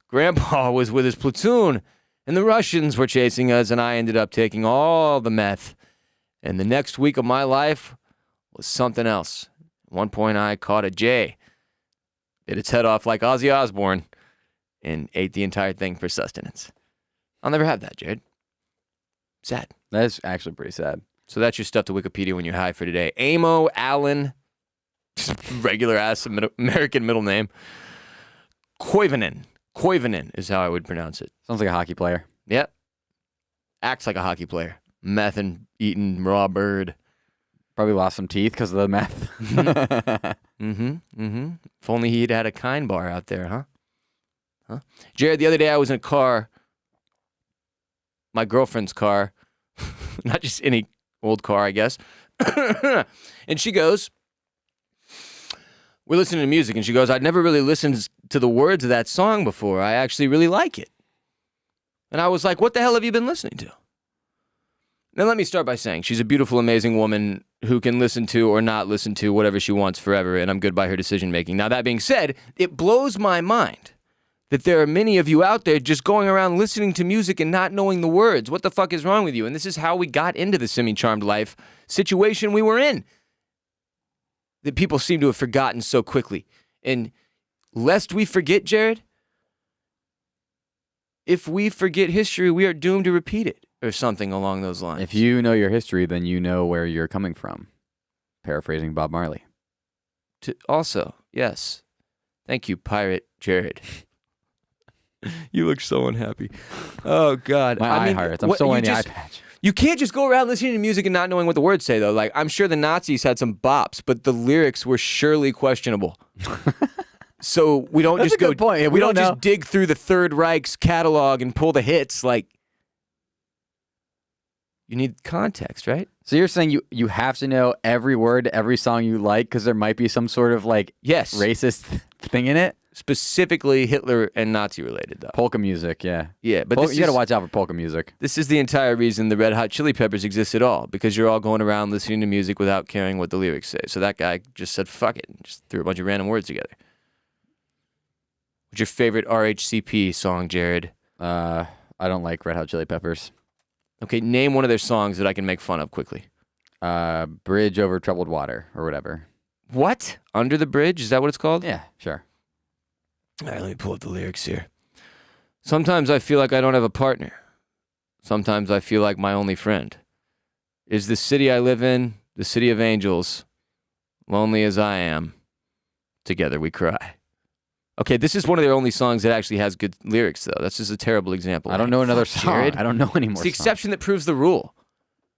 Grandpa was with his platoon and the Russians were chasing us and I ended up taking all the meth. And the next week of my life was something else. At one point I caught a jay, bit its head off like Ozzy Osbourne, and ate the entire thing for sustenance." I'll never have that, Jared. Sad. That's actually pretty sad. So that's your stuff to Wikipedia when you're high for today. Amo Allen, just regular ass American middle name. Koivunen. Koivunen is how I would pronounce it. Sounds like a hockey player. Yep. Acts like a hockey player. Meth and eating raw bird. Probably lost some teeth because of the meth. If only he'd had a kind bar out there, huh? Jared, the other day I was in a car, my girlfriend's car, not just any old car, I guess. And she goes, we're listening to music, and she goes, "I'd never really listened to the words of that song before. I actually really like it." And I was like, "What the hell have you been listening to?" Now, let me start by saying she's a beautiful, amazing woman who can listen to or not listen to whatever she wants forever, and I'm good by her decision-making. Now, that being said, it blows my mind that there are many of you out there just going around listening to music and not knowing the words. What the fuck is wrong with you? And this is how we got into the semi-charmed life situation we were in, that people seem to have forgotten so quickly. And lest we forget, Jared, if we forget history, we are doomed to repeat it, or something along those lines. If you know your history, then you know where you're coming from. Paraphrasing Bob Marley. Also, yes. Thank you, Pirate Jared. You look so unhappy. Oh, God. My eye hurts. I'm still wearing the eye patch. You can't just go around listening to music and not knowing what the words say, though. Like, I'm sure the Nazis had some bops, but the lyrics were surely questionable. So we don't That's just a good point. Yeah, we don't know. just dig through the Third Reich's catalog and pull the hits. Like, you need context, right? So you're saying you have to know every word to every song you like because there might be some sort of like Yes. racist thing in it? Specifically Hitler and Nazi related, though. Polka music, yeah. Yeah, but You got to watch out for polka music. This is the entire reason the Red Hot Chili Peppers exist at all, because you're all going around listening to music without caring what the lyrics say. So that guy just said, fuck it, and just threw a bunch of random words together. What's your favorite RHCP song, Jared? I don't like Red Hot Chili Peppers. Okay, name one of their songs that I can make fun of quickly. Bridge Over Troubled Water or whatever. What? Under the Bridge? Is that what it's called? Yeah, sure. All right, let me pull up the lyrics here. Sometimes I feel like I don't have a partner. Sometimes I feel like my only friend. Is the city I live in the city of angels? Lonely as I am, together we cry. Okay, this is one of their only songs that actually has good lyrics, though. That's just a terrible example. I don't know another Fuck, song. Jared. I don't know any more It's the songs. exception that proves the rule.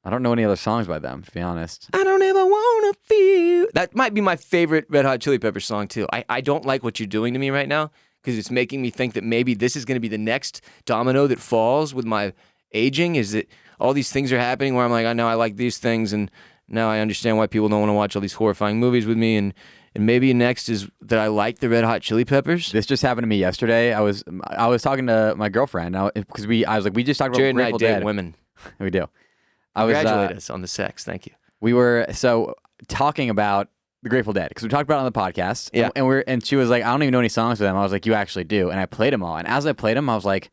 I don't know any other songs by them, to be honest. I don't ever wanna feel. That might be my favorite Red Hot Chili Peppers song, too. I don't like what you're doing to me right now because it's making me think that maybe this is going to be the next domino that falls with my aging, is that all these things are happening where I'm like, I know I like these things and Now I understand why people don't want to watch all these horrifying movies with me. And maybe next is that I like the Red Hot Chili Peppers. This just happened to me yesterday. I was talking to my girlfriend because I was like, we just talked about Jared and I Grateful date Dead. women. We do. Congratulate us on the sex. Thank you. We were talking about the Grateful Dead because we talked about it on the podcast. Yeah. And she was like, I don't even know any songs with them. I was like, you actually do. And I played them all. And as I played them, I was like,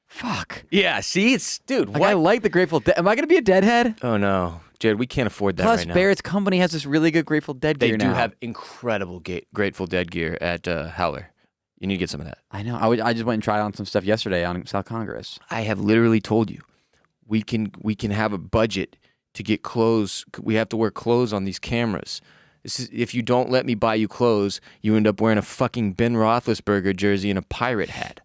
fuck. Yeah, see, dude, Like, I like the Grateful Dead. Am I gonna be a Deadhead? Oh no, Jared, we can't afford that Plus, right now. Barrett's company has this really good Grateful Dead They gear do now. have incredible Grateful Dead gear at Howler. You need to get some of that. I know. I just went and tried on some stuff yesterday on South Congress. I have literally told you, we can have a budget to get clothes. We have to wear clothes on these cameras. If you don't let me buy you clothes, you end up wearing a fucking Ben Roethlisberger jersey and a pirate hat.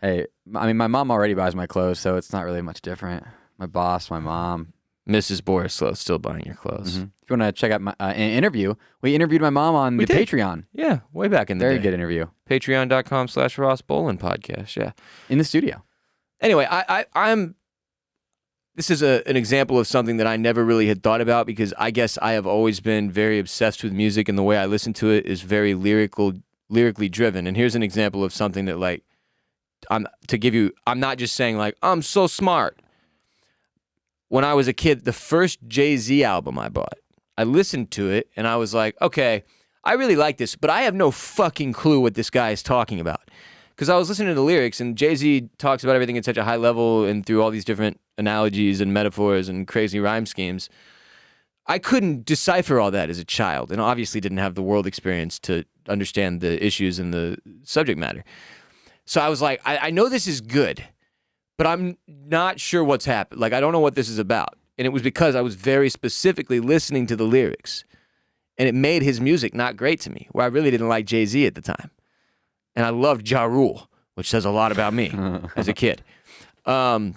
Hey, I mean, my mom already buys my clothes, so it's not really much different. My boss, my mom. Mrs. Borislow still buying your clothes. Mm-hmm. If you want to check out an interview, we interviewed my mom on the did. Patreon. Yeah, way back in the Very day. good interview. Patreon.com/Ross Bolen podcast. Yeah. In the studio. Anyway, I'm. This is an example of something that I never really had thought about because I guess I have always been very obsessed with music and the way I listen to it is very lyrically driven. And here's an example of something that like I'm not just saying like I'm so smart. When I was a kid, the first Jay-Z album I bought, I listened to it and I was like, okay, I really like this, but I have no fucking clue what this guy is talking about. Because I was listening to the lyrics, and Jay-Z talks about everything at such a high level and through all these different analogies and metaphors and crazy rhyme schemes. I couldn't decipher all that as a child, and obviously didn't have the world experience to understand the issues and the subject matter. So I was like, I know this is good, but I'm not sure what's happened. Like, I don't know what this is about. And it was because I was very specifically listening to the lyrics, and it made his music not great to me, where I really didn't like Jay-Z at the time. And I loved Ja Rule, which says a lot about me as a kid. For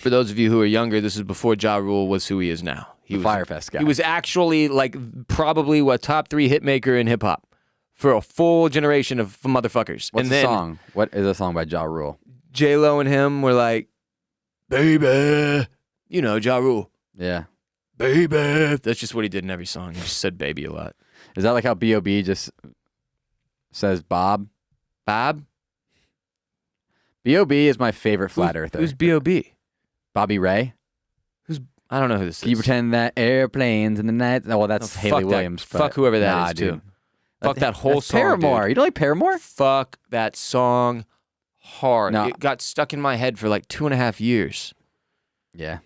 those of you who are younger, this is before Ja Rule was who he is now. He was Firefest guy. He was actually like probably a top 3 hit maker in hip hop for a full generation of motherfuckers. What's and the then song? What is a song by Ja Rule? J-Lo and him were like, baby, you know, Ja Rule, Yeah. baby. That's just what he did in every song. He just said baby a lot. Is that like how B.O.B. just says Bob? Bob? B.O.B. is my favorite flat earther. Who's B.O.B.? Bobby Ray? I don't know who this Can you is. pretend that airplanes in the night? Oh, well, that's No, Haley fuck that- Williams. but- fuck whoever that nah, is, too. dude. Fuck that whole That's song, Paramore. dude. You don't like Paramore? Fuck that song hard. No. It got stuck in my head for like 2.5 years. Yeah.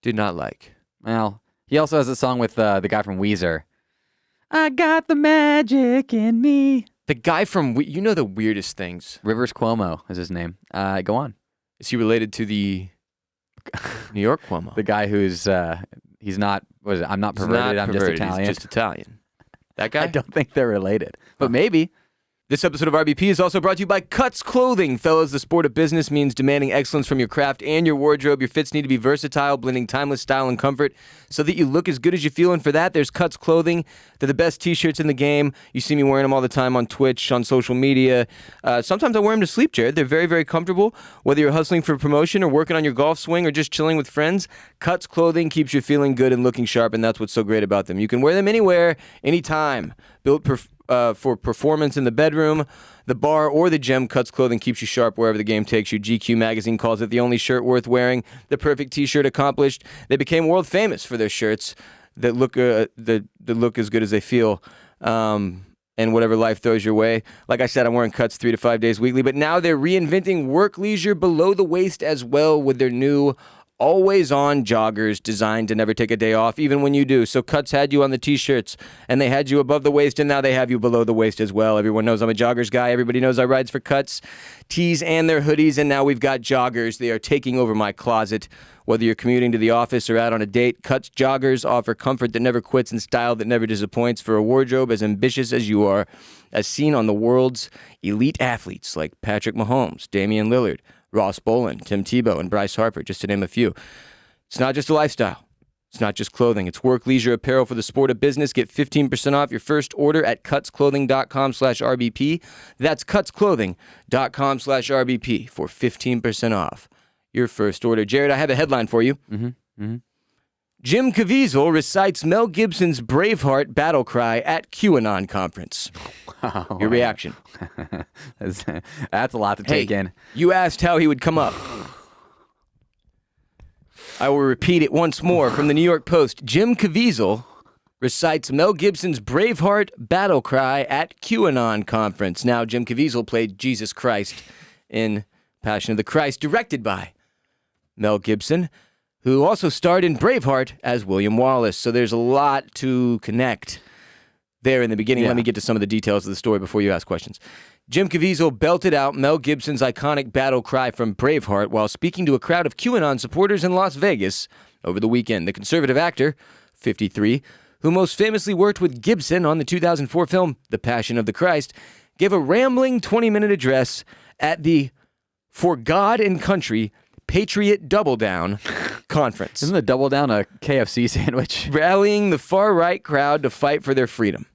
Did not like. Well, he also has a song with the guy from Weezer. I got the magic in me. The guy from, you know the weirdest things. Rivers Cuomo is his name. Go on. Is he related to the New York Cuomo? The guy who's he's not. What is it? I'm not He's perverted. not I'm perverted, just Italian. He's just Italian. That guy? I don't think they're related, but maybe. This episode of RBP is also brought to you by Cuts Clothing. Fellas, the sport of business means demanding excellence from your craft and your wardrobe. Your fits need to be versatile, blending timeless style and comfort so that you look as good as you feel. And for that, there's Cuts Clothing. They're the best t-shirts in the game. You see me wearing them all the time on Twitch, on social media. Sometimes I wear them to sleep, Jared. They're very, very comfortable. Whether you're hustling for promotion or working on your golf swing or just chilling with friends, Cuts Clothing keeps you feeling good and looking sharp, and that's what's so great about them. You can wear them anywhere, anytime. Built for performance in the bedroom, the bar, or the gym, Cuts Clothing keeps you sharp wherever the game takes you. GQ magazine calls it the only shirt worth wearing, the perfect t-shirt accomplished. They became world famous for their shirts that look that look as good as they feel, and whatever life throws your way. Like I said, I'm wearing Cuts 3 to 5 days weekly, but now they're reinventing work leisure below the waist as well with their new always-on joggers designed to never take a day off, even when you do. So Cuts had you on the t-shirts, and they had you above the waist, and now they have you below the waist as well. Everyone knows I'm a joggers guy. Everybody knows I rides for Cuts, tees, and their hoodies, and now we've got joggers. They are taking over my closet. Whether you're commuting to the office or out on a date, Cuts joggers offer comfort that never quits and style that never disappoints for a wardrobe as ambitious as you are, as seen on the world's elite athletes like Patrick Mahomes, Damian Lillard, Ross Bolen, Tim Tebow, and Bryce Harper, just to name a few. It's not just a lifestyle. It's not just clothing. It's work leisure apparel for the sport of business. Get 15% off your first order at cutsclothing.com/RBP. That's cutsclothing.com/RBP for 15% off your first order. Jared, I have a headline for you. Jim Caviezel recites Mel Gibson's Braveheart battle cry at QAnon conference. Your reaction? That's a lot to take in. You asked how he would come up. I will repeat it once more from the New York Post. Jim Caviezel recites Mel Gibson's Braveheart battle cry at QAnon conference. Now, Jim Caviezel played Jesus Christ in Passion of the Christ, directed by Mel Gibson, who also starred in Braveheart as William Wallace. So there's a lot to connect there in the beginning. Yeah. Let me get to some of the details of the story before you ask questions. Jim Caviezel belted out Mel Gibson's iconic battle cry from Braveheart while speaking to a crowd of QAnon supporters in Las Vegas over the weekend. The conservative actor, 53, who most famously worked with Gibson on the 2004 film The Passion of the Christ, gave a rambling 20-minute address at the For God and Country Patriot Double Down conference, Isn't the Double Down a KFC sandwich? rallying the far-right crowd to fight for their freedom.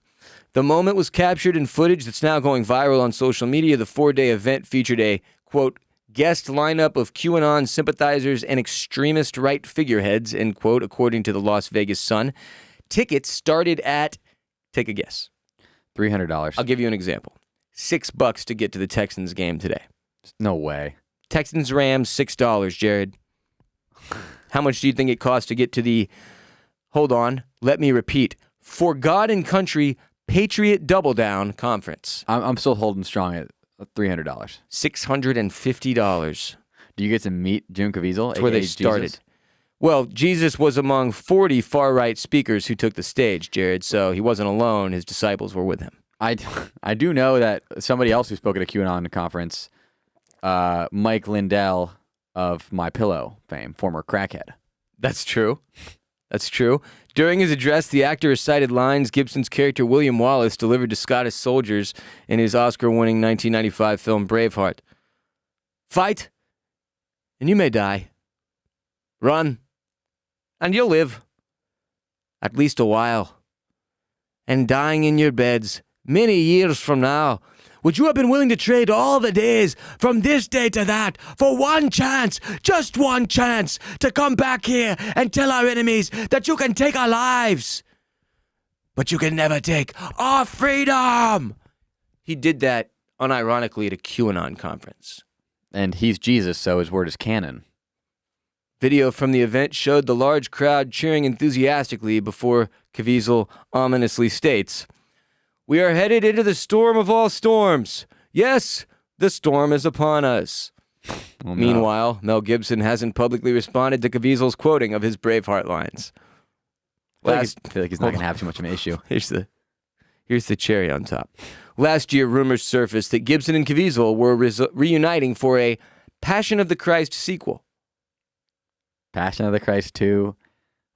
The moment was captured in footage that's now going viral on social media. The 4-day event featured a, quote, guest lineup of QAnon sympathizers and extremist right figureheads, end quote, according to the Las Vegas Sun. Tickets started at, take a guess. $300. I'll give you an example. $6 to get to the Texans game today. No way. Texans Rams, $6, Jared. How much do you think it costs to get to the, hold on, let me repeat, For God and Country Patriot Double Down conference? I'm still holding strong at $300. $650. Do you get to meet Jim Caviezel? That's where they aka started. Jesus? Well, Jesus was among 40 far-right speakers who took the stage, Jared, so he wasn't alone. His disciples were with him. I do know that somebody else who spoke at a QAnon conference, Mike Lindell of My Pillow fame, former crackhead. That's true. That's true. During his address, the actor recited lines Gibson's character William Wallace delivered to Scottish soldiers in his Oscar-winning 1995 film Braveheart. Fight, and you may die. Run, and you'll live. At least a while. And dying in your beds many years from now, would you have been willing to trade all the days from this day to that for one chance, just one chance, to come back here and tell our enemies that you can take our lives, but you can never take our freedom? He did that unironically at a QAnon conference. And he's Jesus, so his word is canon. Video from the event showed the large crowd cheering enthusiastically before Caviezel ominously states, "We are headed into the storm of all storms. Yes, the storm is upon us." Well, no. Meanwhile, Mel Gibson hasn't publicly responded to Caviezel's quoting of his Braveheart lines. I feel like he's not going to have too much of an issue. Here's the cherry on top. Last year, rumors surfaced that Gibson and Caviezel were reuniting for a Passion of the Christ sequel. Passion of the Christ 2,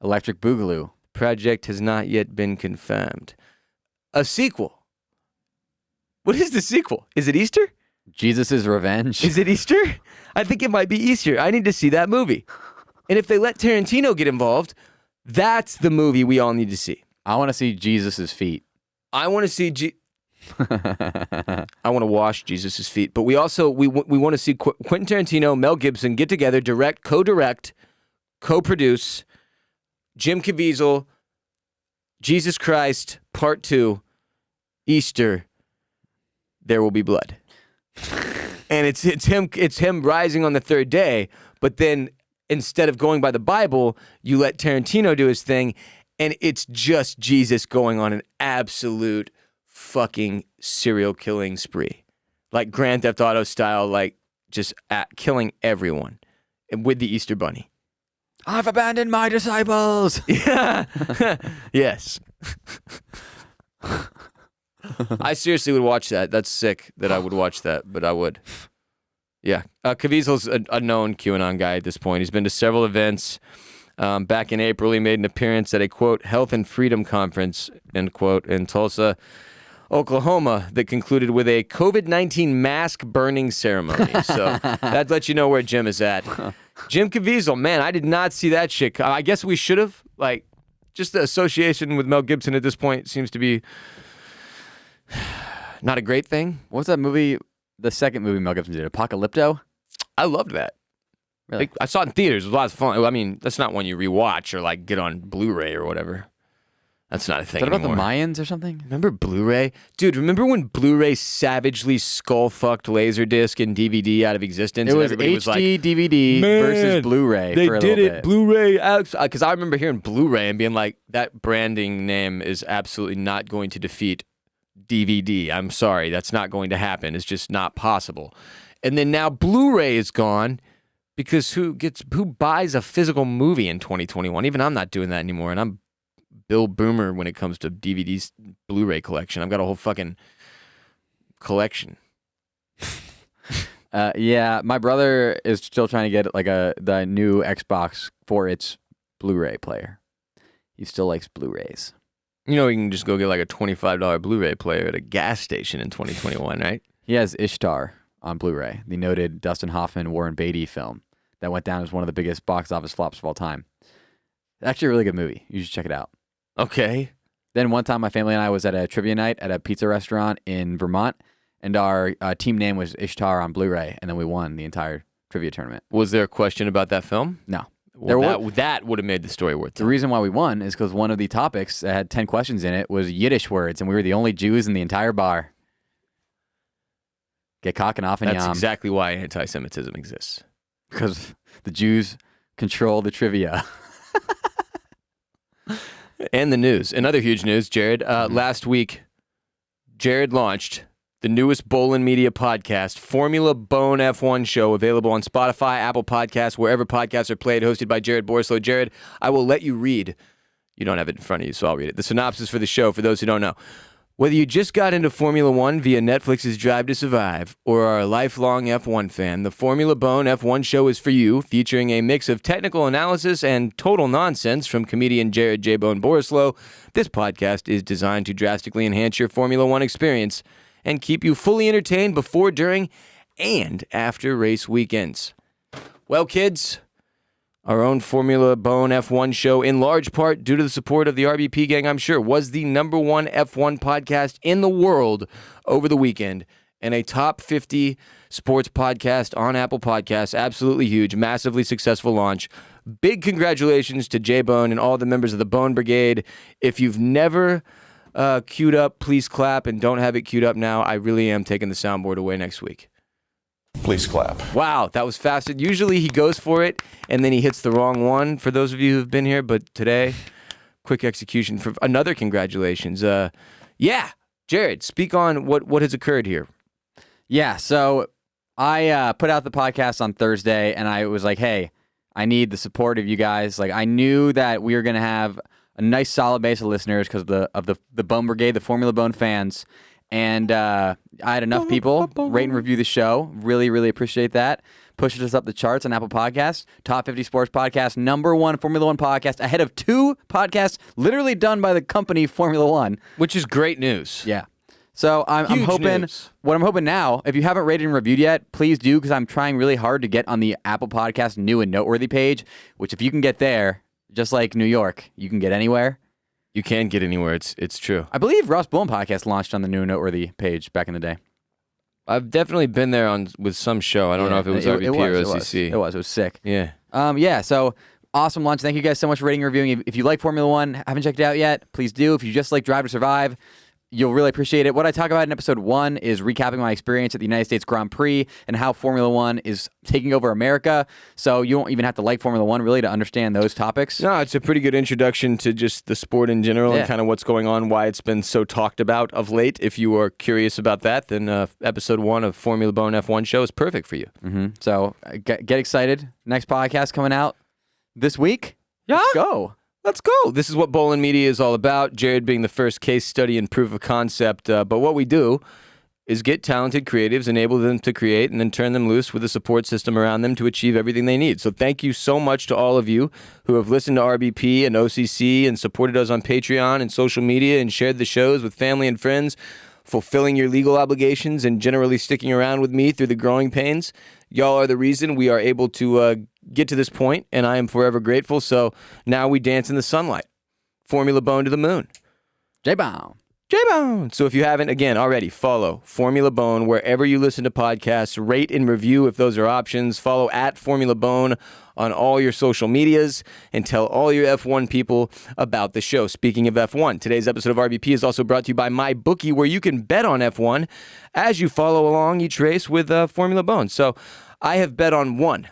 Electric Boogaloo. Project has not yet been confirmed. A sequel. What is the sequel? Is it Easter? Jesus' Revenge. Is it Easter? I think it might be Easter. I need to see that movie. And if they let Tarantino get involved, that's the movie we all need to see. I want to see Jesus' feet. I want to see I want to wash Jesus' feet. But we also we want to see Quentin Tarantino, Mel Gibson get together, direct, co-produce Jim Caviezel, Jesus Christ, Part 2, Easter, There Will Be Blood. And it's him rising on the third day, but then instead of going by the Bible, you let Tarantino do his thing, and it's just Jesus going on an absolute fucking serial killing spree. Like Grand Theft Auto style, like just killing everyone with the Easter Bunny. I've abandoned my disciples. Yeah. Yes. I seriously would watch that. That's sick that I would watch that, but I would. Yeah. Caviezel's a known QAnon guy at this point. He's been to several events. Back in April, he made an appearance at a, quote, health and freedom conference, end quote, in Tulsa, Oklahoma, that concluded with a COVID-19 mask burning ceremony. So that lets you know where Jim is at. Jim Caviezel, man, I did not see that shit. I guess we should have. Like, just the association with Mel Gibson at this point seems to be not a great thing. What's that movie? The second movie Mel Gibson did, Apocalypto? I loved that. Really? Like, I saw it in theaters. It was a lot of fun. I mean, that's not one you rewatch or like get on Blu-ray or whatever. That's not a thing Is that about anymore. the Mayans or something? Remember Blu-ray? Dude, remember when Blu-ray savagely skull-fucked Laserdisc and DVD out of existence? It and was everybody HD, was like, DVD versus "Man, Blu-ray They for a did little it, bit. Blu-ray. Because I remember hearing Blu-ray and being like, that branding name is absolutely not going to defeat DVD. I'm sorry, that's not going to happen. It's just not possible. And then now Blu-ray is gone because who buys a physical movie in 2021? Even I'm not doing that anymore, and I'm Bill Boomer when it comes to DVDs, Blu-ray collection. I've got a whole fucking collection. Yeah, my brother is still trying to get like the new Xbox for its Blu-ray player. He still likes Blu-rays. You know, you can just go get like a $25 Blu-ray player at a gas station in 2021, right? He has Ishtar on Blu-ray, the noted Dustin Hoffman, Warren Beatty film that went down as one of the biggest box office flops of all time. Actually a really good movie. You should check it out. Okay. Then one time my family and I was at a trivia night at a pizza restaurant in Vermont, and our team name was Ishtar on Blu-ray, and then we won the entire trivia tournament. Was there a question about that film? No. Well, that would have made the story worth it. The reason why we won is because one of the topics that had 10 questions in it was Yiddish words, and we were the only Jews in the entire bar. Get cocking off and That's yum. exactly why anti-Semitism exists. Because the Jews control the trivia. And the news. And other huge news, Jared. Last week, Jared launched the newest Bolen Media podcast, Formula Bone F1 Show, available on Spotify, Apple Podcasts, wherever podcasts are played, hosted by Jared Borslow. Jared, I will let you read. You don't have it in front of you, so I'll read it. The synopsis for the show, for those who don't know. Whether you just got into Formula One via Netflix's Drive to Survive or are a lifelong F1 fan, the Formula Bone F1 Show is for you, featuring a mix of technical analysis and total nonsense from comedian Jared J. Bone Borslow. This podcast is designed to drastically enhance your Formula One experience and keep you fully entertained before, during, and after race weekends. Well, kids, our own Formula Bone F1 show, in large part due to the support of the RBP gang, I'm sure, was the #1 F1 podcast in the world over the weekend, and a top 50 sports podcast on Apple Podcasts. Absolutely huge, massively successful launch. Big congratulations to J-Bone and all the members of the Bone Brigade. If you've never queued up, please clap, and don't have it queued up now. I really am taking the soundboard away next week. Please clap. Wow, that was fast. Usually he goes for it, and then he hits the wrong one, for those of you who've been here. But today, quick execution for another congratulations. Yeah, Jared, speak on what has occurred here. Yeah, so I put out the podcast on Thursday, and I was like, hey, I need the support of you guys. Like, I knew that we were going to have a nice solid base of listeners because of the Bone Brigade, the Formula Bone fans. And I had enough people rate and review the show. Really, really appreciate that. Pushes us up the charts on Apple Podcasts. Top 50 sports podcast, #1 Formula One podcast, ahead of 2 podcasts literally done by the company Formula One. Which is great news. Yeah. So I'm Huge hoping, news. what I'm hoping now, if you haven't rated and reviewed yet, please do, because I'm trying really hard to get on the Apple Podcast new and noteworthy page, which if you can get there, just like New York, you can get anywhere. You can get anywhere. It's true. I believe Ross Bowen Podcast launched on the new and noteworthy page back in the day. I've definitely been there with some show. I don't know if it was RBP or OCC. It was sick. Yeah. Yeah, so awesome launch. Thank you guys so much for rating and reviewing. If you like Formula One, haven't checked it out yet, please do. If you just like Drive to Survive, you'll really appreciate it. What I talk about in episode 1 is recapping my experience at the United States Grand Prix and how Formula One is taking over America. So you don't even have to like Formula One really to understand those topics. No, it's a pretty good introduction to just the sport in general Yeah. and kind of what's going on, why it's been so talked about of late. If you are curious about that, then episode 1 of Formula Bone F1 show is perfect for you. Mm-hmm. So get excited. Next podcast coming out this week. Yeah. Let's go. Let's go. This is what Bolen Media is all about. Jared being the first case study and proof of concept. But what we do is get talented creatives, enable them to create, and then turn them loose with a support system around them to achieve everything they need. So thank you so much to all of you who have listened to RBP and OCC and supported us on Patreon and social media and shared the shows with family and friends, fulfilling your legal obligations and generally sticking around with me through the growing pains. Y'all are the reason we are able to get to this point, and I am forever grateful. So now we dance in the sunlight. Formula Bone to the moon. J-Bomb. J-Bone. So if you haven't, again, already, follow Formula Bone wherever you listen to podcasts. Rate and review if those are options. Follow at Formula Bone on all your social medias and tell all your F1 people about the show. Speaking of F1, today's episode of RBP is also brought to you by MyBookie, where you can bet on F1 as you follow along each race with Formula Bone. So I have bet on one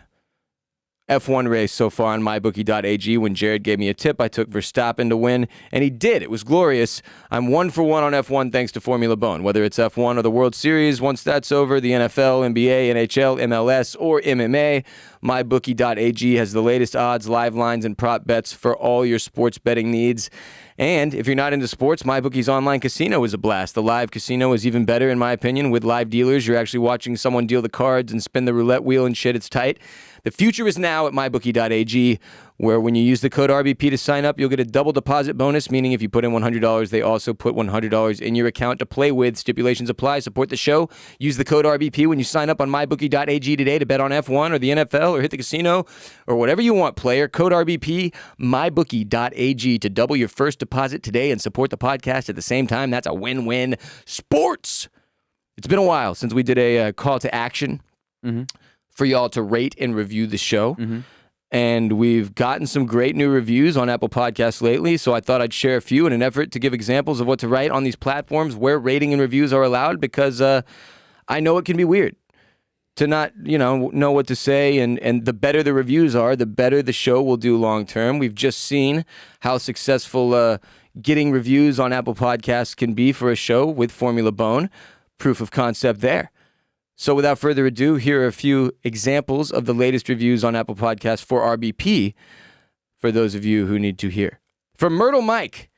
F1 race so far on MyBookie.ag. When Jared gave me a tip, I took Verstappen to win, and he did. It was glorious. I'm 1 for 1 on F1 thanks to Formula Bone. Whether it's F1 or the World Series, once that's over, the NFL, NBA, NHL, MLS, or MMA, MyBookie.ag has the latest odds, live lines, and prop bets for all your sports betting needs. And if you're not into sports, MyBookie's online casino is a blast. The live casino is even better, in my opinion. With live dealers, you're actually watching someone deal the cards and spin the roulette wheel and shit. It's tight. The future is now at MyBookie.ag, where when you use the code RBP to sign up, you'll get a double deposit bonus, meaning if you put in $100, they also put $100 in your account to play with. Stipulations apply. Support the show. Use the code RBP when you sign up on MyBookie.ag today to bet on F1 or the NFL or hit the casino or whatever you want, player. Code RBP, MyBookie.ag to double your first deposit today and support the podcast at the same time. That's a win-win. Sports! It's been a while since we did a call to action for y'all to rate and review the show. And we've gotten some great new reviews on Apple Podcasts lately, so I thought I'd share a few in an effort to give examples of what to write on these platforms where rating and reviews are allowed, because I know it can be weird to not, know what to say, and the better the reviews are, the better the show will do long term. We've just seen how successful getting reviews on Apple Podcasts can be for a show with Formula Bone. Proof of concept there. So without further ado, here are a few examples of the latest reviews on Apple Podcasts for RBP for those of you who need to hear. From Myrtle Mike,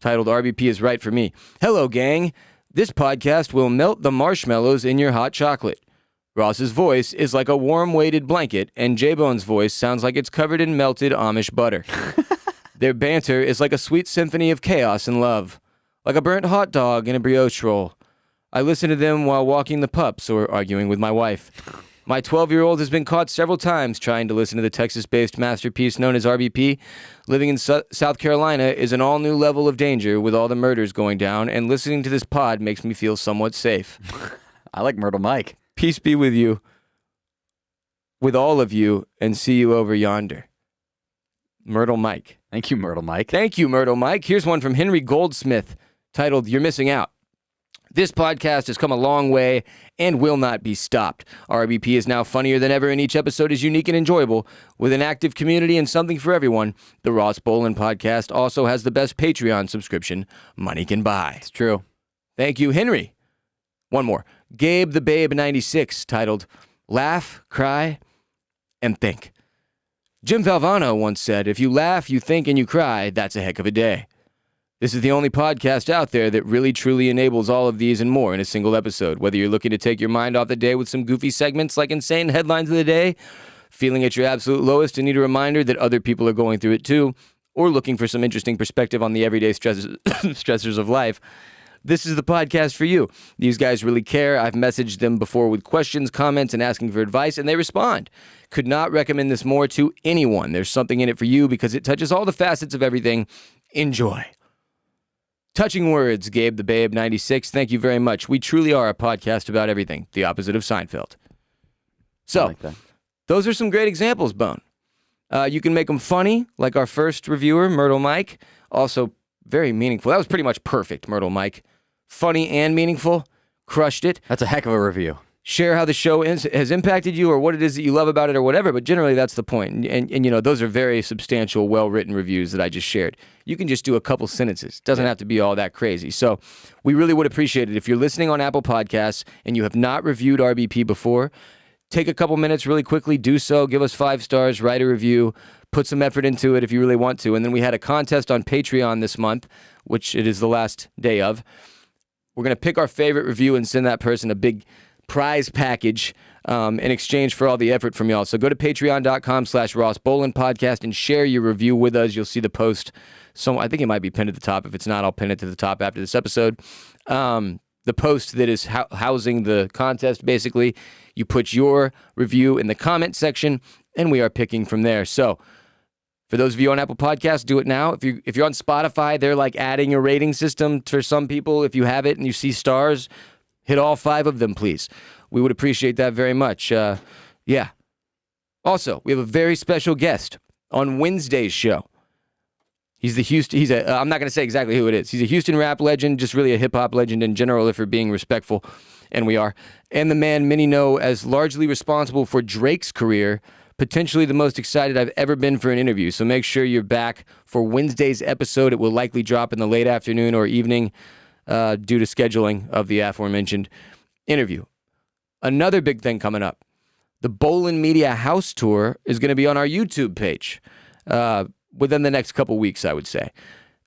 titled RBP is Right for Me. Hello, gang. This podcast will melt the marshmallows in your hot chocolate. Ross's voice is like a warm weighted blanket, and J-Bone's voice sounds like it's covered in melted Amish butter. Their banter is like a sweet symphony of chaos and love, like a burnt hot dog in a brioche roll. I listen to them while walking the pups or arguing with my wife. My 12-year-old has been caught several times trying to listen to the Texas-based masterpiece known as RBP. Living in South Carolina is an all-new level of danger with all the murders going down, and listening to this pod makes me feel somewhat safe. I like Myrtle Mike. Peace be with you, with all of you, and see you over yonder. Myrtle Mike. Thank you, Myrtle Mike. Thank you, Myrtle Mike. Here's one from Henry Goldsmith titled, You're Missing Out. This podcast has come a long way and will not be stopped. RBP is now funnier than ever, and each episode is unique and enjoyable. With an active community and something for everyone, the Ross Bolen podcast also has the best Patreon subscription money can buy. It's true. Thank you, Henry. One more. Gabe the Babe 96, titled, Laugh, Cry, and Think. Jim Valvano once said, if you laugh, you think, and you cry, that's a heck of a day. This is the only podcast out there that really truly enables all of these and more in a single episode. Whether you're looking to take your mind off the day with some goofy segments like insane headlines of the day, feeling at your absolute lowest and need a reminder that other people are going through it too, or looking for some interesting perspective on the everyday stressors of life, this is the podcast for you. These guys really care. I've messaged them before with questions, comments, and asking for advice, and they respond. Could not recommend this more to anyone. There's something in it for you because it touches all the facets of everything. Enjoy. Touching words, Gabe the Babe 96. Thank you very much. We truly are a podcast about everything, the opposite of Seinfeld. So, like that. Those are some great examples, Bone. You can make them funny, like our first reviewer, Myrtle Mike. Also, very meaningful. That was pretty much perfect, Myrtle Mike. Funny and meaningful. Crushed it. That's a heck of a review. Share how the show has impacted you or what it is that you love about it or whatever, but generally that's the point. And those are very substantial, well-written reviews that I just shared. You can just do a couple sentences. It doesn't have to be all that crazy. So we really would appreciate it. If you're listening on Apple Podcasts and you have not reviewed RBP before, take a couple minutes really quickly, do so, give us 5 stars, write a review, put some effort into it if you really want to. And then we had a contest on Patreon this month, which it is the last day of. We're going to pick our favorite review and send that person a big prize package in exchange for all the effort from y'all. So go to patreon.com/Ross Bolen podcast and share your review with us. You'll see the post. So I think it might be pinned at the top. If it's not, I'll pin it to the top after this episode. The post that is housing the contest, basically, you put your review in the comment section, and we are picking from there. So For those of you on Apple Podcasts, do it now. If you're on Spotify, they're like adding a rating system for some people. If you have it and you see stars, hit all 5 of them, please. We would appreciate that very much. Yeah. Also, we have a very special guest on Wednesday's show. I'm not going to say exactly who it is. He's a Houston rap legend, just really a hip-hop legend in general, if we're being respectful, and we are. And the man many know as largely responsible for Drake's career, potentially the most excited I've ever been for an interview. So make sure you're back for Wednesday's episode. It will likely drop in the late afternoon or evening due to scheduling of the aforementioned interview. Another big thing coming up. The Bolen Media House Tour is going to be on our YouTube page within the next couple weeks, I would say.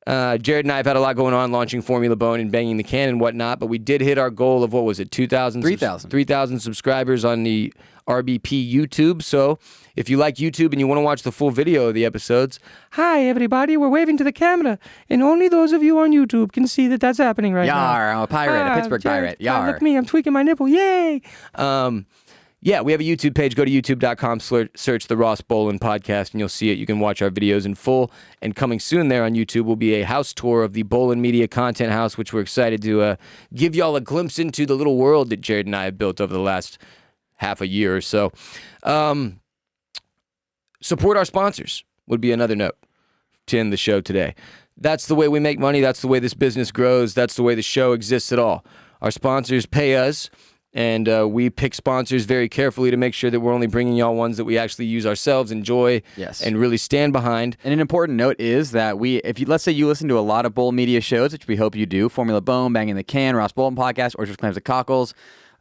Jared and I have had a lot going on, launching Formula Bone and banging the can and whatnot, but we did hit our goal of, 3,000 subscribers on the RBP YouTube. So if you like YouTube and you want to watch the full video of the episodes, hi, everybody, we're waving to the camera, and only those of you on YouTube can see that that's happening right now. Yar, I'm a pirate, a Pittsburgh pirate. Yar. Look at me, I'm tweaking my nipple. Yay! Yeah, we have a YouTube page. Go to youtube.com, search the Ross Bolen podcast, and you'll see it. You can watch our videos in full. And coming soon there on YouTube will be a house tour of the Bolen Media Content House, which we're excited to give y'all a glimpse into the little world that Jared and I have built over the last half a year or so. Support our sponsors would be another note to end the show today. That's the way we make money. That's the way this business grows. That's the way the show exists at all. Our sponsors pay us. And we pick sponsors very carefully to make sure that we're only bringing y'all ones that we actually use ourselves, enjoy, and really stand behind. And an important note is that let's say you listen to a lot of Bowl Media shows, which we hope you do, Formula Bone, Banging the Can, Ross Bolton Podcast, Orchards, Clams, and Cockles,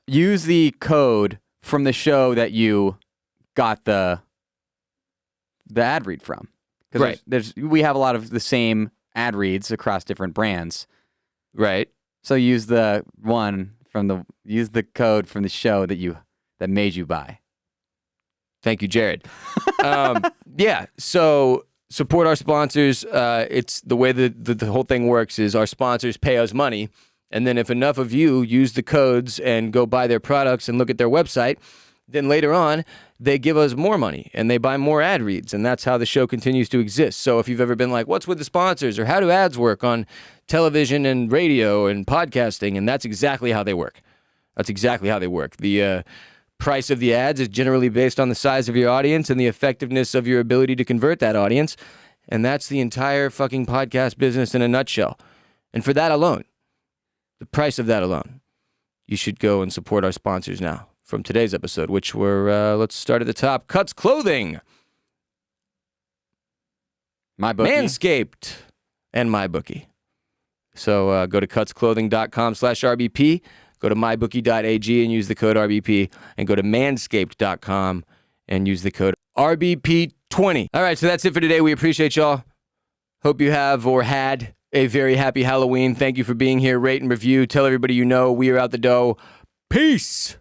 use the code from the show that you got the ad read from. Right. We have a lot of the same ad reads across different brands. Right. So use the code from the show that made you buy. Thank you, Jared. Yeah, so support our sponsors. It's the way that the whole thing works is our sponsors pay us money, and then if enough of you use the codes and go buy their products and look at their website, then later on they give us more money and they buy more ad reads, and that's how the show continues to exist. So if you've ever been like, what's with the sponsors, or how do ads work on television and radio and podcasting, and that's exactly how they work. The price of the ads is generally based on the size of your audience and the effectiveness of your ability to convert that audience, and that's the entire fucking podcast business in a nutshell. And for that alone, the price of that alone, you should go and support our sponsors now from today's episode, which were, let's start at the top, Cuts Clothing, MyBookie, Manscaped, and MyBookie. So go to cutsclothing.com/RBP, go to MyBookie.ag and use the code RBP, and go to Manscaped.com and use the code RBP20. All right, so that's it for today. We appreciate y'all. Hope you have or had a very happy Halloween. Thank you for being here. Rate and review. Tell everybody you know. We are out the dough. Peace.